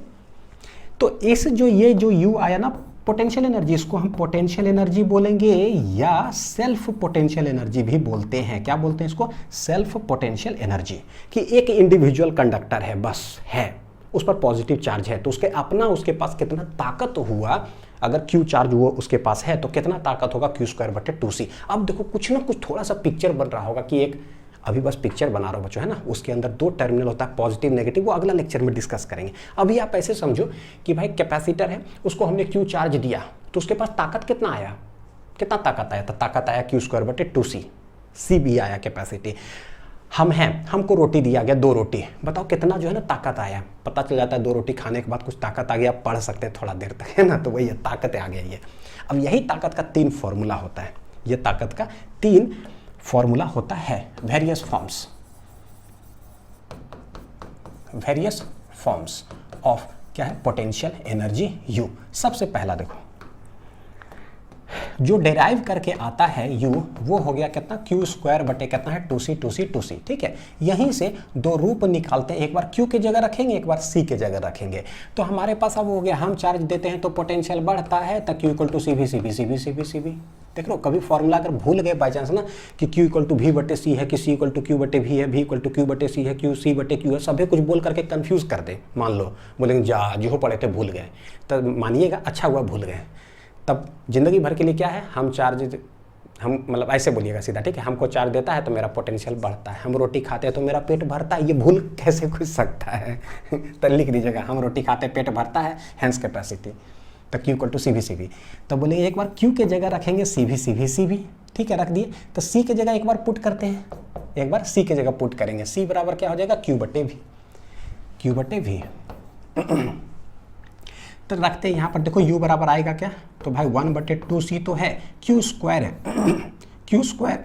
तो इस जो U आया ना पोटेंशियल एनर्जी, इसको हम पोटेंशियल एनर्जी बोलेंगे या सेल्फ पोटेंशियल एनर्जी भी बोलते हैं। क्या बोलते हैं इसको, सेल्फ पोटेंशियल एनर्जी, कि एक इंडिविजुअल कंडक्टर है, बस है, उस पर पॉजिटिव चार्ज है तो उसके अपना उसके पास कितना ताकत हुआ, अगर Q चार्ज वो उसके पास है तो कितना ताकत होगा Q²/2c। अब देखो कुछ ना कुछ थोड़ा सा पिक्चर बन रहा होगा कि एक, अभी बस पिक्चर बना रहा हूँ बच्चों, है ना, उसके अंदर दो टर्मिनल होता है पॉजिटिव नेगेटिव, वो अगला लेक्चर में डिस्कस करेंगे। अभी आप ऐसे समझो कि भाई कैपेसिटर है, उसको हमने Q चार्ज दिया तो उसके पास ताकत कितना आया, कितना ताकत आया, तो ताकत आया Q²/2c, C भी आया कैपेसिटी। हम हैं, हमको रोटी दिया गया 2 रोटी, बताओ कितना जो है ना ताकत आया। पता चल जाता है 2 रोटी खाने के बाद कुछ ताकत आ गया, आप पढ़ सकते हैं थोड़ा देर तक, है ना, तो वही है, ताकत आ गई है। अब यही ताकत का 3 फॉर्मूला होता है, ये ताकत का 3 फॉर्मूला होता है, वेरियस फॉर्म्स ऑफ क्या है, पोटेंशियल एनर्जी U। सबसे पहला देखो जो डेराइव करके आता है U, वो हो गया कितना, Q² कितना है 2c, ठीक है। यहीं से 2 रूप निकालते हैं, एक बार Q की जगह रखेंगे, एक बार C की जगह रखेंगे। तो हमारे पास अब हो गया, हम चार्ज देते हैं तो पोटेंशियल बढ़ता है, तो Q = CV। देख लो, कभी फॉर्मूला अगर भूल गए बाई चांस ना कि Q = V/C है, कि C = Q/V है, V = Q/C है, Q C/Q है, सभी कुछ बोल करके कंफ्यूज कर दे, मान लो बोलेंगे जा जो पढ़े थे भूल गए, तो मानिएगा अच्छा हुआ भूल गए। तब जिंदगी भर के लिए क्या है, हम मतलब ऐसे बोलिएगा सीधा, ठीक है, हमको चार्ज देता है तो मेरा पोटेंशियल बढ़ता है, हम रोटी खाते हैं तो मेरा पेट भरता है। ये भूल कैसे कुछ सकता है तो लिख दीजिएगा, हम रोटी खाते पेट भरता है, हैंस कैपेसिटी, तो Q = CV। तो बोले एक बार Q के जगह रखेंगे CV, ठीक है, रख दिए। तो C के जगह एक बार पुट करते हैं, एक बार C के जगह पुट करेंगे, C बराबर क्या हो जाएगा, Q/V। तो रखते हैं यहाँ पर, देखो U बराबर आएगा क्या, तो भाई 1/2c तो है, Q² है Q²,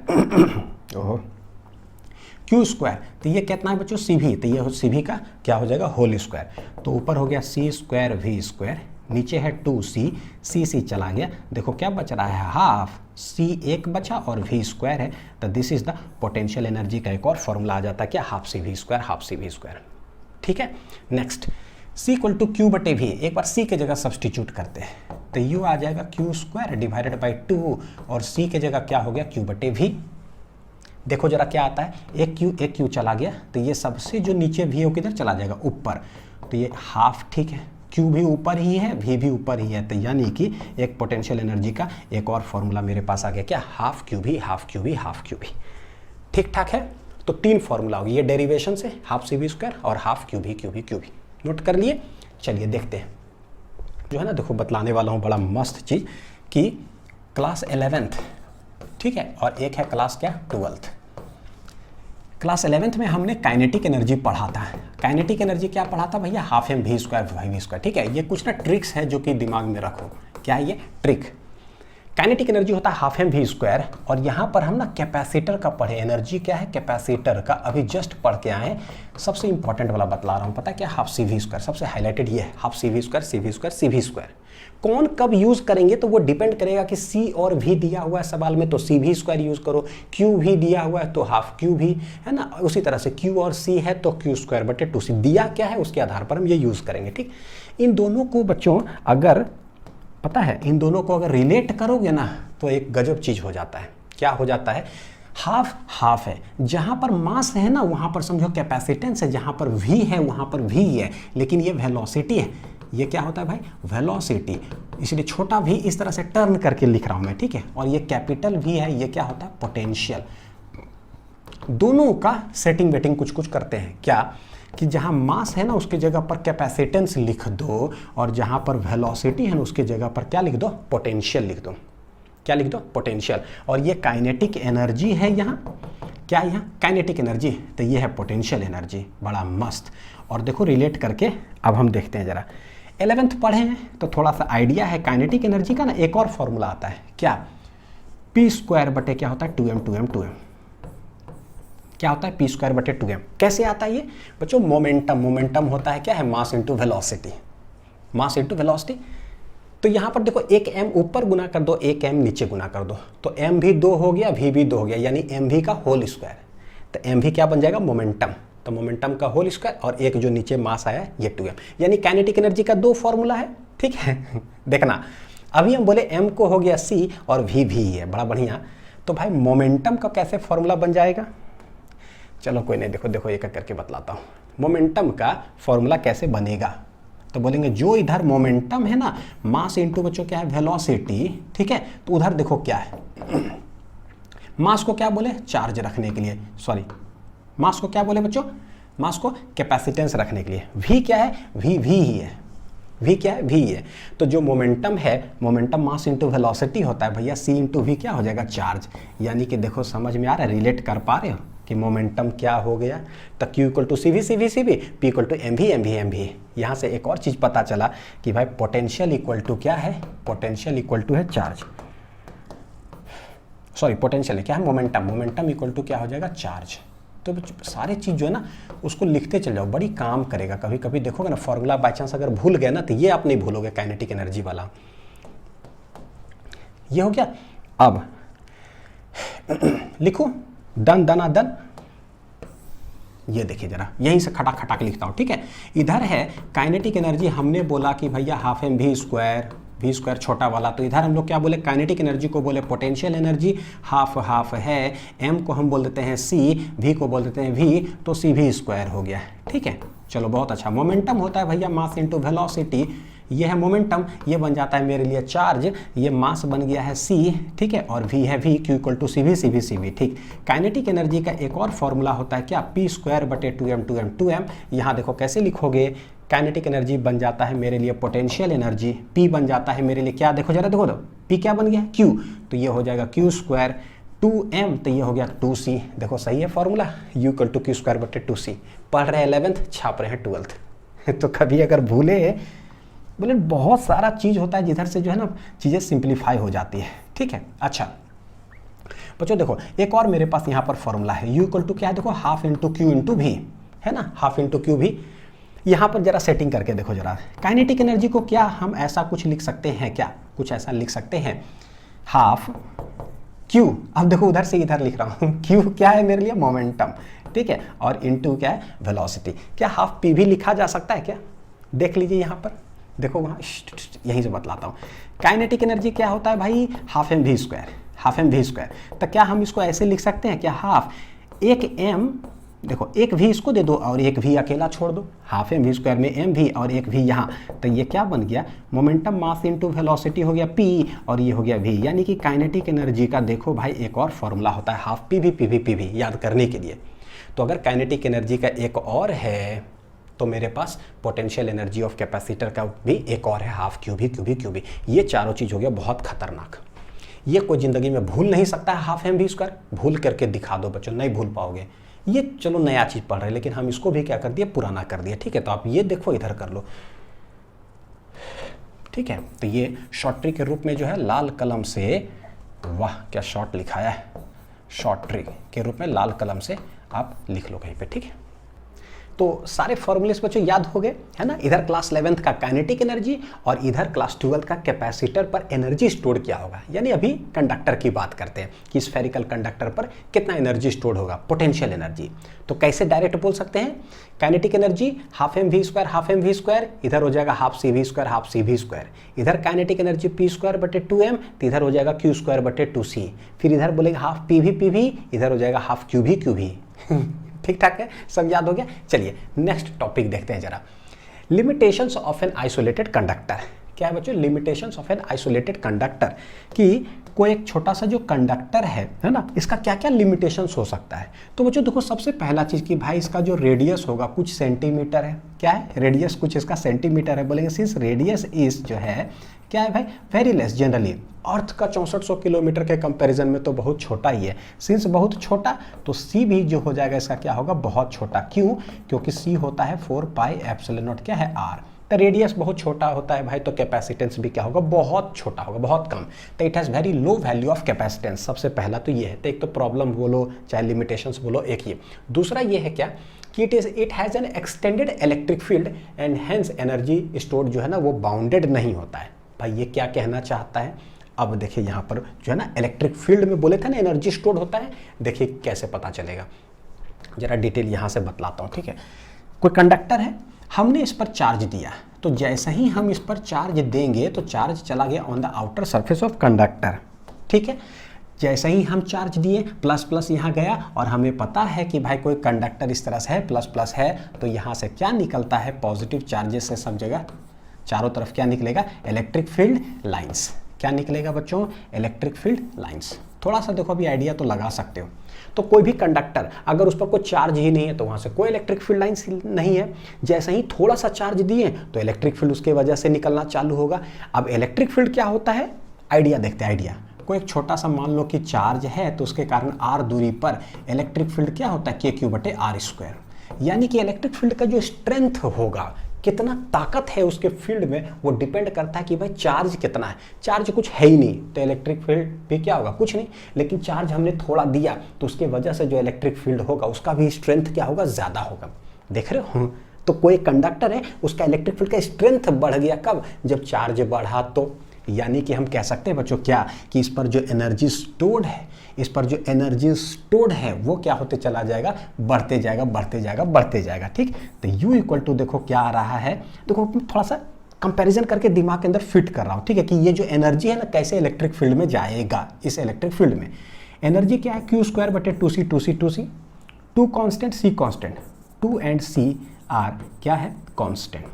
तो ये कितना है बच्चों, CV, तो ये CV का क्या हो जाएगा, होल स्क्वायर। तो ऊपर हो गया C²V², नीचे है 2c, C चला गया, देखो क्या बच रहा है, हाफ, C एक बचा और V² है, तो this is the potential energy का एक और फॉर्मूला आ जाता है क्या, हाफ CV², ठीक है। नेक्स्ट C = Q/V, एक बार C के जगह सब्सटीट्यूट करते हैं, तो U आ जाएगा Q² / 2 और C के जगह क्या हो गया, Q/V। देखो जरा क्या आता है, एक Q चला गया, तो ये सबसे जो नीचे V है किधर चला जाएगा, ऊपर, तो ये हाफ, ठीक है, Q भी ऊपर ही है, V भी ऊपर ही है, तो यानी कि एक पोटेंशियल एनर्जी का एक और फॉर्मूला मेरे पास आ गया क्या, हाफ QV। ठीक ठाक है। तो 3 फॉर्मूला हो गया, ये डेरिवेशन से हाफ CV² और हाफ QV। नोट कर लिए। चलिए देखते हैं, जो है ना, देखो बतलाने वाला हूँ बड़ा मस्त चीज़ कि क्लास 11th, ठीक है, और एक है क्लास क्या, 12th। क्लास 11th में हमने काइनेटिक एनर्जी पढ़ा था। काइनेटिक एनर्जी क्या पढ़ा था भैया, ½ mv²/v², ठीक है। ये कुछ ना ट्रिक्स है जो कि दिमाग में रखो, क्या है ये ट्रिक। काइनेटिक एनर्जी होता है ½ mv², और यहाँ पर हम ना कैपेसिटर का पढ़े, एनर्जी क्या है कैपेसिटर का, अभी जस्ट पढ़ के आए। सबसे इंपॉर्टेंट वाला बतला रहा हूँ, पता है क्या, ½ CV², सबसे हाईलाइटेड ये है, ½ CV²। कौन कब यूज करेंगे तो वो डिपेंड करेगा कि C और V दिया हुआ है सवाल में तो CV² यूज करो, Q भी दिया हुआ है तो ½ QV, है ना। उसी तरह से Q और C है तो Q²/2c, दिया क्या है उसके आधार पर हम ये यूज करेंगे, ठीक। इन दोनों को बच्चों अगर पता है, इन दोनों को अगर रिलेट करोगे ना तो एक गजब चीज हो जाता है। क्या हो जाता है, हाफ है, जहां पर मास है ना वहां पर समझो कैपेसिटेंस है, जहां पर V है वहां पर V है, लेकिन ये वेलोसिटी है। ये क्या होता है भाई, वेलोसिटी, इसलिए छोटा V इस तरह से टर्न करके लिख रहा हूं मैं, ठीक है। और ये कैपिटल V है, ये क्या होता है, पोटेंशियल। दोनों का सेटिंग वेटिंग कुछ करते हैं, क्या कि जहां मास है ना उसके जगह पर कैपेसिटेंस लिख दो, और जहां पर वेलोसिटी है ना उसके जगह पर क्या लिख दो, पोटेंशियल लिख दो। क्या लिख दो, पोटेंशियल। और ये काइनेटिक एनर्जी है, यहाँ क्या, यहाँ काइनेटिक एनर्जी, तो ये है पोटेंशियल एनर्जी। बड़ा मस्त। और देखो रिलेट करके अब हम देखते हैं जरा, 11th पढ़े हैं तो थोड़ा सा आइडिया है। काइनेटिक एनर्जी का ना एक और फॉर्मूला आता है, क्या, P² क्या होता है, 2m। क्या होता है, P²/2m। कैसे आता है ये बच्चों, मोमेंटम होता है क्या है, मास इंटू वेलोसिटी। तो यहाँ पर देखो एक m ऊपर गुना कर दो, एक m नीचे गुना कर दो, तो m भी 2 हो गया, v भी 2 हो गया, यानी mv का होल स्क्वायर। तो mv क्या बन जाएगा, मोमेंटम, तो मोमेंटम का होल स्क्वायर, और एक जो नीचे मास आया ये 2m, यानी काइनेटिक एनर्जी का 2 फॉर्मूला है, ठीक है। देखना अभी हम बोले m को हो गया c और v भी है, बड़ा बढ़िया। तो भाई मोमेंटम का कैसे फॉर्मूला बन जाएगा, चलो कोई नहीं, देखो एक करके बतलाता हूँ। मोमेंटम का फॉर्मूला कैसे बनेगा, तो बोलेंगे जो इधर मोमेंटम है ना, मास इंटू बच्चों क्या है वेलोसिटी, ठीक है। तो उधर देखो क्या है, मास को क्या बोले चार्ज रखने के लिए, सॉरी मास को क्या बोले बच्चों, मास को कैपेसिटेंस रखने के लिए। v क्या है, v ही है, v क्या है, v है। तो जो मोमेंटम है, मोमेंटम मास इंटू वेलोसिटी होता है भैया, c इंटू वी क्या हो जाएगा चार्ज। यानी कि देखो समझ में आ रहा है, रिलेट कर पा रहे हो कि मोमेंटम क्या हो गया, तो q equal to C V C V C V, p equal to M V M V M V. यहाँ से एक और चीज़ पता चला कि भाई पोटेंशियल इक्वल टू क्या है, पोटेंशियल इक्वल टू है चार्ज, सॉरी पोटेंशियल क्या है, मोमेंटम, मोमेंटम इक्वल टू क्या हो जाएगा चार्ज। तो सारे चीज़ जो है ना उसको लिखते चल जाओ, बड़ी काम करेगा। कभी कभी देखोगे ना फॉर्मूला बाई चांस अगर भूल गए ना, तो ये आप नहीं भूलोगे काइनेटिक एनर्जी वाला। ये हो गया। अब लिखो डन डन डन, ये देखिए जरा यहीं से खटाक खटाक लिखता हूँ, ठीक है। इधर है काइनेटिक एनर्जी, हमने बोला कि भैया हाफ एम वी स्क्वायर छोटा वाला, तो इधर हम लोग क्या बोले काइनेटिक एनर्जी को बोले पोटेंशियल एनर्जी, हाफ हाफ है, m को हम बोल देते हैं c, v को बोल देते हैं v, तो सी वी स्क्वायर हो गया, ठीक है। चलो बहुत अच्छा। मोमेंटम होता है भैया मास इंटू वेलोसिटी, ये है मोमेंटम, ये बन जाता है मेरे लिए चार्ज, ये मास बन गया है c, ठीक है, और v है v, q equal to C V, ठीक। काइनेटिक एनर्जी का एक और फॉर्मूला होता है क्या, p स्क्वायर बटे 2m। यहाँ देखो कैसे लिखोगे, काइनेटिक एनर्जी बन जाता है मेरे लिए पोटेंशियल एनर्जी, p बन जाता है मेरे लिए क्या, देखो जरा देखो, p क्या बन गया q, तो ये हो जाएगा q स्क्वायर 2m, तो ये हो गया 2c। देखो सही है formula, u equal to Q square बटे 2c। पढ़ रहे हैं 11th, छाप रहे हैं 12th तो कभी अगर भूले, बोले बहुत सारा चीज़ होता है जिधर से जो है ना चीज़ें सिंप्लीफाई हो जाती है, ठीक है। अच्छा बच्चों देखो एक और मेरे पास यहाँ पर फॉर्मूला है, u इक्वल टू क्या है, देखो half into Q into V, है ना, हाफ इंटू क्यू वी। यहाँ पर जरा सेटिंग करके देखो जरा, काइनेटिक एनर्जी को क्या हम ऐसा कुछ लिख सकते हैं क्या, कुछ ऐसा लिख सकते हैं, हाफ क्यू, अब देखो उधर से इधर लिख रहा हूँ, क्यू क्या है मेरे लिए मोमेंटम, ठीक है, और इंटू क्या है वेलोसिटी। क्या हाफ पी भी लिखा जा सकता है क्या, देख लीजिए यहाँ पर, देखो वहाँ यहीं से बतलाता हूँ। काइनेटिक एनर्जी क्या होता है भाई, हाफ एम वी स्क्वायर, तो क्या हम इसको ऐसे लिख सकते हैं क्या, हाफ एक एम, देखो एक भी इसको दे दो और एक भी अकेला छोड़ दो, हाफ एम वी स्क्वायर में एम भी और एक भी यहाँ, तो ये क्या बन गया, मोमेंटम मास इंटू वेलोसिटी हो गया p, और ये हो गया v। यानी कि काइनेटिक एनर्जी का देखो भाई एक और फॉर्मूला होता है, हाफ पी वी याद करने के लिए। तो अगर काइनेटिक एनर्जी का एक और है, तो मेरे पास पोटेंशियल एनर्जी ऑफ कैपेसिटर का भी एक और है, हाफ क्यू भी। ये चारों चीज़ हो गया बहुत खतरनाक, ये कोई ज़िंदगी में भूल नहीं सकता है। हाफ एम वी स्क्वायर भूल करके दिखा दो बच्चों, नहीं भूल पाओगे। ये चलो नया चीज़ पढ़ रहे हैं, लेकिन हम इसको भी क्या कर दिए, पुराना कर दिया, ठीक है। तो आप ये देखो इधर कर लो, ठीक है। तो ये शॉर्ट ट्रिक के रूप में जो है लाल कलम से, वाह क्या शॉर्ट लिखाया है, शॉर्ट ट्रिक के रूप में लाल कलम से आप लिख लो कहीं पे, ठीक है। तो सारे फॉर्मूलेस बच्चों याद हो गए, है ना। इधर क्लास 11th का काइनेटिक एनर्जी और इधर क्लास 12th का कैपेसिटर पर एनर्जी स्टोर किया होगा। यानी अभी कंडक्टर की बात करते हैं कि स्फेरिकल कंडक्टर पर कितना एनर्जी स्टोर होगा, पोटेंशियल एनर्जी। तो कैसे डायरेक्ट बोल सकते हैं, kinetic energy half M V square, इधर हो जाएगा हाफ सी वी स्क्वायर, इधर काइनेटिक एनर्जी पी स्क्वायर बटे 2m, तो इधर हो जाएगा क्यू स्क्वायर बटे 2c, फिर इधर बोलेंगे हाफ पी वी, इधर हो जाएगा हाफ क्यू भी ठीक ठाक है, सब याद हो गया। चलिए नेक्स्ट टॉपिक देखते हैं जरा, limitations of an isolated conductor. क्या है बच्चों, limitations of an isolated conductor, कि कोई एक छोटा सा जो कंडक्टर है ना, इसका क्या क्या लिमिटेशंस हो सकता है। तो बच्चों देखो सबसे पहला चीज़ कि भाई इसका जो रेडियस होगा कुछ सेंटीमीटर है, क्या है रेडियस कुछ इसका सेंटीमीटर है। बोलेंगे सिंस रेडियस इज जो है क्या है भाई, वेरी लेस, जनरली अर्थ का 6400 किलोमीटर के कंपैरिजन में तो बहुत छोटा ही है। सिंस बहुत छोटा तो सी भी जो हो जाएगा इसका क्या होगा, बहुत छोटा। क्यों, क्योंकि सी होता है 4 पाई एप्सिलॉन नॉट क्या है आर। तो रेडियस बहुत छोटा होता है भाई, तो कैपेसिटेंस भी क्या होगा, बहुत छोटा होगा, बहुत कम। तो it has very low value of capacitance. सबसे पहला तो ये है। तो एक तो प्रॉब्लम बोलो चाहे लिमिटेशंस बोलो, एक ये। दूसरा ये है क्या कि it has an extended electric field and hence energy stored जो है ना वो बाउंडेड नहीं होता है। भाई ये क्या कहना चाहता है, अब देखिए यहाँ पर जो है ना इलेक्ट्रिक फील्ड में बोले थे ना एनर्जी स्टोर्ड होता है, देखिए कैसे पता चलेगा, जरा डिटेल यहाँ से बतलाता हूँ, ठीक है। कोई कंडक्टर है, हमने इस पर चार्ज दिया, तो जैसे ही हम इस पर चार्ज देंगे तो चार्ज चला गया on the outer surface of conductor, ठीक है। जैसे ही हम चार्ज दिए प्लस प्लस यहाँ गया और हमें पता है कि भाई कोई कंडक्टर इस तरह से है, प्लस प्लस है, तो यहाँ से क्या निकलता है, पॉजिटिव चार्जेस से सब जगह चारों तरफ क्या निकलेगा, इलेक्ट्रिक फील्ड लाइंस। क्या निकलेगा बच्चों, इलेक्ट्रिक फील्ड लाइंस। थोड़ा सा देखो अभी आइडिया तो लगा सकते हो। तो कोई भी कंडक्टर अगर उस पर कोई चार्ज ही नहीं है तो वहाँ से कोई इलेक्ट्रिक फील्ड लाइंस नहीं है। जैसे ही थोड़ा सा चार्ज दिए तो इलेक्ट्रिक फील्ड उसके वजह से निकलना चालू होगा। अब इलेक्ट्रिक फील्ड क्या होता है, आइडिया देखते हैं। आइडिया, कोई एक छोटा सा मान लो कि चार्ज है तो उसके कारण r दूरी पर इलेक्ट्रिक फील्ड क्या होता है, KQ/r²। यानी कि इलेक्ट्रिक फील्ड का जो स्ट्रेंथ होगा, कितना ताकत है उसके फील्ड में, वो डिपेंड करता है कि भाई चार्ज कितना है। चार्ज कुछ है ही नहीं तो इलेक्ट्रिक फील्ड भी क्या होगा, कुछ नहीं। लेकिन चार्ज हमने थोड़ा दिया तो उसके वजह से जो इलेक्ट्रिक फील्ड होगा उसका भी स्ट्रेंथ क्या होगा, ज़्यादा होगा। देख रहे हो, तो कोई कंडक्टर है उसका इलेक्ट्रिक फील्ड का स्ट्रेंथ बढ़ गया, कब, जब चार्ज बढ़ा। तो यानी कि हम कह सकते हैं बच्चों क्या, कि इस पर जो एनर्जी स्टोर्ड है, इस पर जो एनर्जी स्टोर्ड है वो क्या होते चला जाएगा, बढ़ते जाएगा बढ़ते जाएगा बढ़ते जाएगा। ठीक, तो U इक्वल टू देखो क्या आ रहा है, देखो थोड़ा सा कंपैरिजन करके दिमाग के अंदर फिट कर रहा हूँ। ठीक है, कि ये जो एनर्जी है ना कैसे इलेक्ट्रिक फील्ड में जाएगा। इस इलेक्ट्रिक फील्ड में एनर्जी क्या है, Q²/2C 2C 2C, 2 constant C constant, 2 and C are क्या है, कॉन्स्टेंट।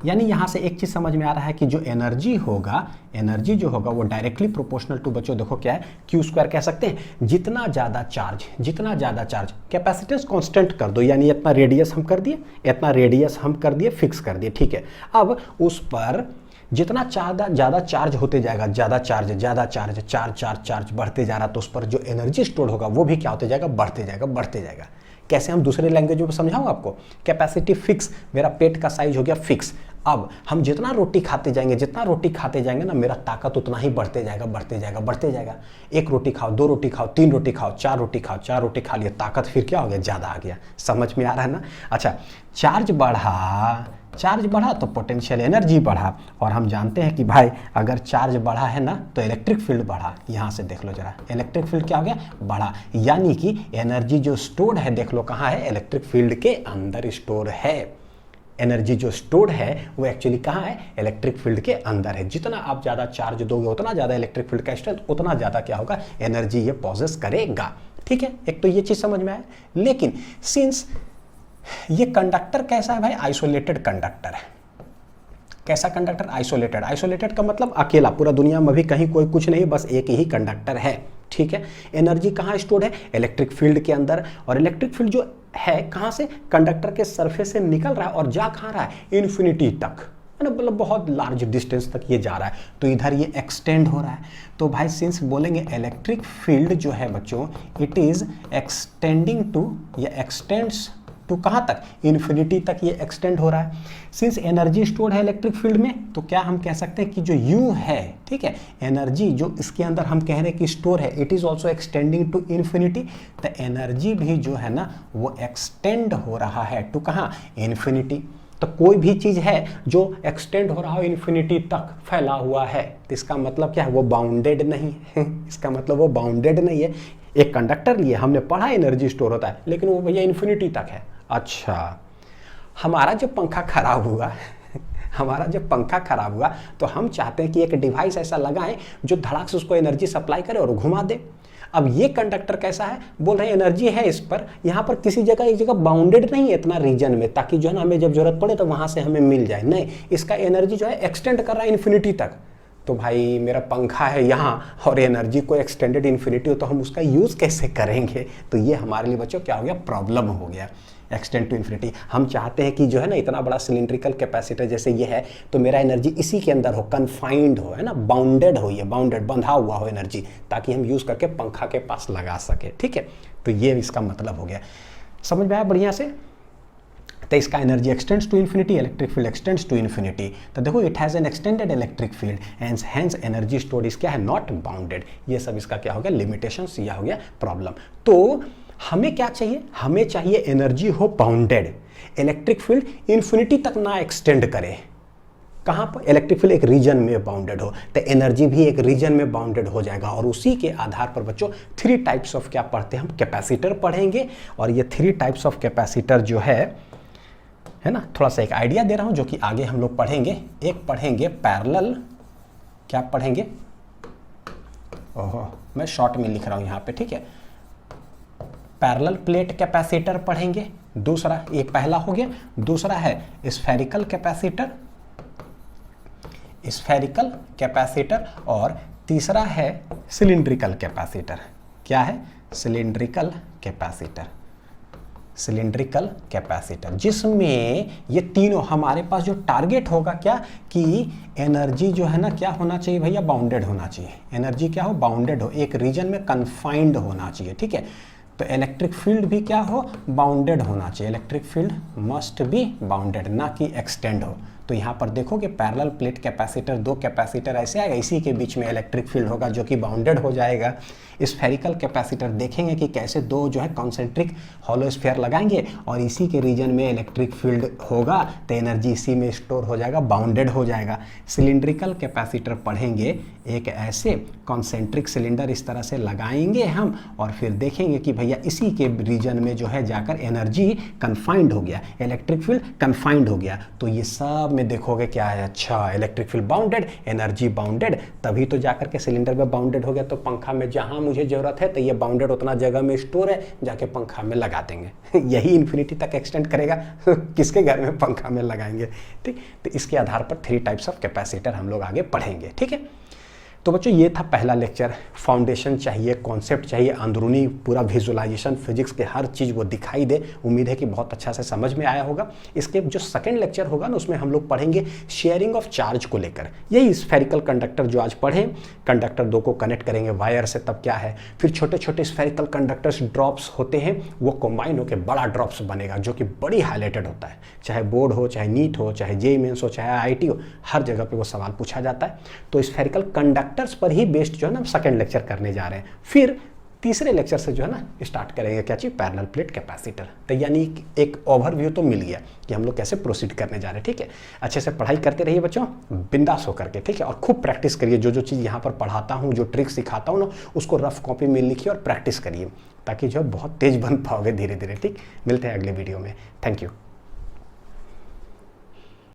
यानी यहाँ से एक चीज़ समझ में आ रहा है कि जो एनर्जी होगा, एनर्जी जो होगा वो डायरेक्टली प्रोपोर्शनल टू, बच्चों देखो क्या है, Q² कह सकते हैं। जितना ज़्यादा चार्ज, कैपेसिटेंस कांस्टेंट कर दो, यानी इतना रेडियस हम कर दिए, इतना रेडियस हम कर दिए, फिक्स कर दिए। ठीक है, अब उस पर जितना ज़्यादा चार्ज होते जाएगा, ज़्यादा चार्ज बढ़ते जा रहा, तो उस पर जो एनर्जी स्टोर होगा वो भी क्या होते जाएगा, बढ़ते जाएगा। कैसे, हम दूसरे लैंग्वेज में समझाऊँ आपको। कैपेसिटी फिक्स, मेरा पेट का साइज हो गया फिक्स। अब हम जितना रोटी खाते जाएंगे ना, मेरा ताकत उतना ही बढ़ते जाएगा। 1 रोटी खाओ, 2 रोटी खाओ, 3 रोटी खाओ, 4 रोटी खा लिया, ताकत फिर क्या हो गया, ज़्यादा आ गया। समझ में आ रहा है ना। अच्छा, चार्ज बढ़ा तो पोटेंशियल एनर्जी बढ़ा, और हम जानते हैं कि भाई अगर चार्ज बढ़ा है ना तो इलेक्ट्रिक फील्ड बढ़ा। यहाँ से देख लो जरा, इलेक्ट्रिक फील्ड क्या हो गया, बढ़ा। यानी कि एनर्जी जो स्टोर्ड है, देख लो कहाँ है, इलेक्ट्रिक फील्ड के अंदर स्टोर है। एनर्जी जो स्टोर्ड है वो एक्चुअली कहाँ है, इलेक्ट्रिक फील्ड के अंदर है। जितना आप ज़्यादा चार्ज दोगे उतना ज़्यादा इलेक्ट्रिक फील्ड का स्ट्रेंथ, उतना ज़्यादा क्या होगा, एनर्जी ये पॉजेस करेगा। ठीक है, एक तो ये चीज़ समझ में आया। लेकिन सिंस ये कंडक्टर कैसा है भाई, आइसोलेटेड कंडक्टर है। कैसा कंडक्टर, आइसोलेटेड का मतलब अकेला, पूरा दुनिया में भी कहीं कोई कुछ नहीं, बस एक ही कंडक्टर है। ठीक है, एनर्जी कहाँ स्टोर्ड है, इलेक्ट्रिक फील्ड के अंदर, और इलेक्ट्रिक फील्ड जो है कहाँ से, कंडक्टर के सरफेस से निकल रहा है और जा कहाँ रहा है, इन्फिनिटी तक, है ना, मतलब बहुत लार्ज डिस्टेंस तक ये जा रहा है। तो इधर ये एक्सटेंड हो रहा है। तो भाई सिंस बोलेंगे इलेक्ट्रिक फील्ड जो है बच्चों, इट इज एक्सटेंडिंग टू, या एक्सटेंड्स टू कहाँ तक, इन्फिनिटी तक ये एक्सटेंड हो रहा है। सिंस एनर्जी स्टोर्ड है इलेक्ट्रिक फील्ड में, तो क्या हम कह सकते हैं कि जो U है, ठीक है, एनर्जी जो इसके अंदर हम कह रहे हैं कि स्टोर है, it is also extending to infinity. तो एनर्जी भी जो है ना वो एक्सटेंड हो रहा है टू कहाँ, इन्फिनिटी। तो कोई भी चीज़ है जो एक्सटेंड हो रहा हो इन्फिनिटी तक फैला हुआ है, तो इसका मतलब क्या है, वो बाउंडेड नहीं है। इसका मतलब वो बाउंडेड नहीं है। एक कंडक्टर लिए हमने पढ़ा एनर्जी स्टोर होता है, लेकिन वो भैया इन्फिनिटी तक है। अच्छा, हमारा जब पंखा खराब हुआ तो हम चाहते हैं कि एक डिवाइस ऐसा लगाएं जो धड़ाक से उसको एनर्जी सप्लाई करे और घुमा दे। अब ये कंडक्टर कैसा है, बोल रहे हैं एनर्जी है इस पर, यहाँ पर किसी जगह एक जगह बाउंडेड नहीं है इतना रीजन में, ताकि जो है ना हमें जब जरूरत पड़े तो वहाँ से हमें मिल जाए। नहीं, इसका एनर्जी जो है एक्सटेंड कर रहा है इन्फिनिटी तक। तो भाई मेरा पंखा है यहाँ और एनर्जी को एक्सटेंडेड इन्फिनिटी हो, तो हम उसका यूज़ कैसे करेंगे। तो ये हमारे लिए बच्चों क्या हो गया, प्रॉब्लम हो गया। एक्सटेंड टू इन्फिनिटी, हम चाहते हैं कि जो है ना इतना बड़ा सिलिंड्रिकल कैपेसिटर जैसे ये है, तो मेरा एनर्जी इसी के अंदर हो, कन्फाइंड हो, है ना, बाउंडेड हो, ये बाउंडेड बंधा हुआ हो एनर्जी, ताकि हम यूज़ करके पंखा के पास लगा सके। ठीक है, तो ये इसका मतलब हो गया। समझ में आया बढ़िया से। तो इसका energy extends to infinity, electric field extends to infinity. तो देखो it has an extended electric field and hence energy stored is क्या है, नॉट बाउंडेड। ये सब इसका क्या हो गया, लिमिटेशंस, या हो गया प्रॉब्लम। तो हमें क्या चाहिए, हमें चाहिए एनर्जी हो बाउंडेड, इलेक्ट्रिक फील्ड इन्फिनिटी तक ना एक्सटेंड करे। कहाँ पर, इलेक्ट्रिक फील्ड एक रीजन में बाउंडेड हो, तो एनर्जी भी एक रीजन में बाउंडेड हो जाएगा। और उसी के आधार पर बच्चों 3 टाइप्स ऑफ क्या पढ़ते हैं हम, कैपेसिटर पढ़ेंगे। और ये 3 टाइप्स ऑफ कैपेसिटर जो है ना, थोड़ा सा एक आइडिया दे रहा हूँ जो कि आगे हम लोग पढ़ेंगे। एक पढ़ेंगे पैरेलल, क्या पढ़ेंगे, ओहो, मैं शॉर्ट में लिख रहा हूँ यहाँ पे, ठीक है। पैरेलल प्लेट कैपेसिटर पढ़ेंगे, दूसरा, ये पहला हो गया। दूसरा है स्फेरिकल कैपेसिटर, स्फेरिकल कैपेसिटर, और तीसरा है सिलिंड्रिकल कैपेसिटर। क्या है? सिलिंड्रिकल कैपेसिटर, सिलिंड्रिकल कैपेसिटर, जिसमें ये तीनों हमारे पास जो टारगेट होगा क्या कि एनर्जी जो है ना क्या होना चाहिए भैया, बाउंडेड होना चाहिए। एनर्जी क्या हो? बाउंडेड हो, एक रीजन में कन्फाइंड होना चाहिए, ठीक है। तो इलेक्ट्रिक फील्ड भी क्या हो? बाउंडेड होना चाहिए। Electric field must be bounded, ना कि एक्सटेंड हो। तो यहाँ पर देखोगे पैरेलल प्लेट कैपेसिटर, दो कैपेसिटर ऐसे आएगा, इसी के बीच में इलेक्ट्रिक फील्ड होगा जो कि बाउंडेड हो जाएगा। स्फेरिकल कैपेसिटर देखेंगे कि कैसे दो जो है कॉन्सेंट्रिक हॉलो स्फीयर लगाएंगे और इसी के रीजन में इलेक्ट्रिक फील्ड होगा, तो एनर्जी इसी में स्टोर हो जाएगा, बाउंडेड हो जाएगा। सिलिंड्रिकल कैपेसिटर पढ़ेंगे, एक ऐसे कॉन्सेंट्रिक सिलेंडर इस तरह से लगाएंगे हम और फिर देखेंगे कि भैया इसी के रीजन में जो है जाकर एनर्जी कन्फाइंड हो गया, इलेक्ट्रिक फील्ड कन्फाइंड हो गया। तो ये सब में देखोगे क्या है, अच्छा electric field bounded, energy bounded, तभी तो जाकर के सिलेंडर में बाउंडेड हो गया। तो पंखा में जहां मुझे जरूरत है तो ये बाउंडेड उतना जगह में स्टोर है, जाके पंखा में लगा देंगे। यही इन्फिनिटी तक एक्सटेंड करेगा। किसके घर में पंखा में लगाएंगे, ठीक। तो इसके आधार पर 3 टाइप्स ऑफ कैपेसिटर हम लोग आगे पढ़ेंगे, ठीक है। तो बच्चों ये था पहला लेक्चर। फाउंडेशन चाहिए, कॉन्सेप्ट चाहिए, अंदरूनी पूरा विजुअलाइजेशन, फिजिक्स के हर चीज़ वो दिखाई दे। उम्मीद है कि बहुत अच्छा से समझ में आया होगा। इसके जो सेकंड लेक्चर होगा ना, उसमें हम लोग पढ़ेंगे शेयरिंग ऑफ चार्ज को लेकर। यही स्फेरिकल कंडक्टर जो आज पढ़े, कंडक्टर दो को कनेक्ट करेंगे वायर से, तब क्या है, फिर छोटे छोटे स्फेरिकल कंडक्टर्स ड्रॉप्स होते हैं, वो कॉम्बाइन होकर बड़ा ड्रॉप्स बनेगा जो कि बड़ी हाईलाइटेड होता है। चाहे बोर्ड हो, चाहे नीट हो, चाहे जेईई मेंस हो, चाहे आईआईटी हो, हर जगह पे वो सवाल पूछा जाता है। तो स्फेरिकल कंडक्टर्स पर ही बेस्ड जो है ना सेकंड लेक्चर करने जा रहे हैं। फिर तीसरे लेक्चर से जो है ना स्टार्ट करेंगे क्या चीज, पैरेलल प्लेट कैपेसिटर। तो यानी एक ओवरव्यू तो मिल गया कि हम लोग कैसे प्रोसीड करने जा रहे हैं, ठीक है। अच्छे से पढ़ाई करते रहिए बच्चों, बिंदास होकर के, ठीक है। और खूब प्रैक्टिस करिए, जो जो चीज़ यहाँ पर पढ़ाता हूँ, जो ट्रिक सिखाता हूँ ना, उसको रफ कॉपी में लिखिए और प्रैक्टिस करिए, ताकि जो है बहुत तेज बन पाओगे धीरे धीरे, ठीक। मिलते हैं अगले वीडियो में। Thank you.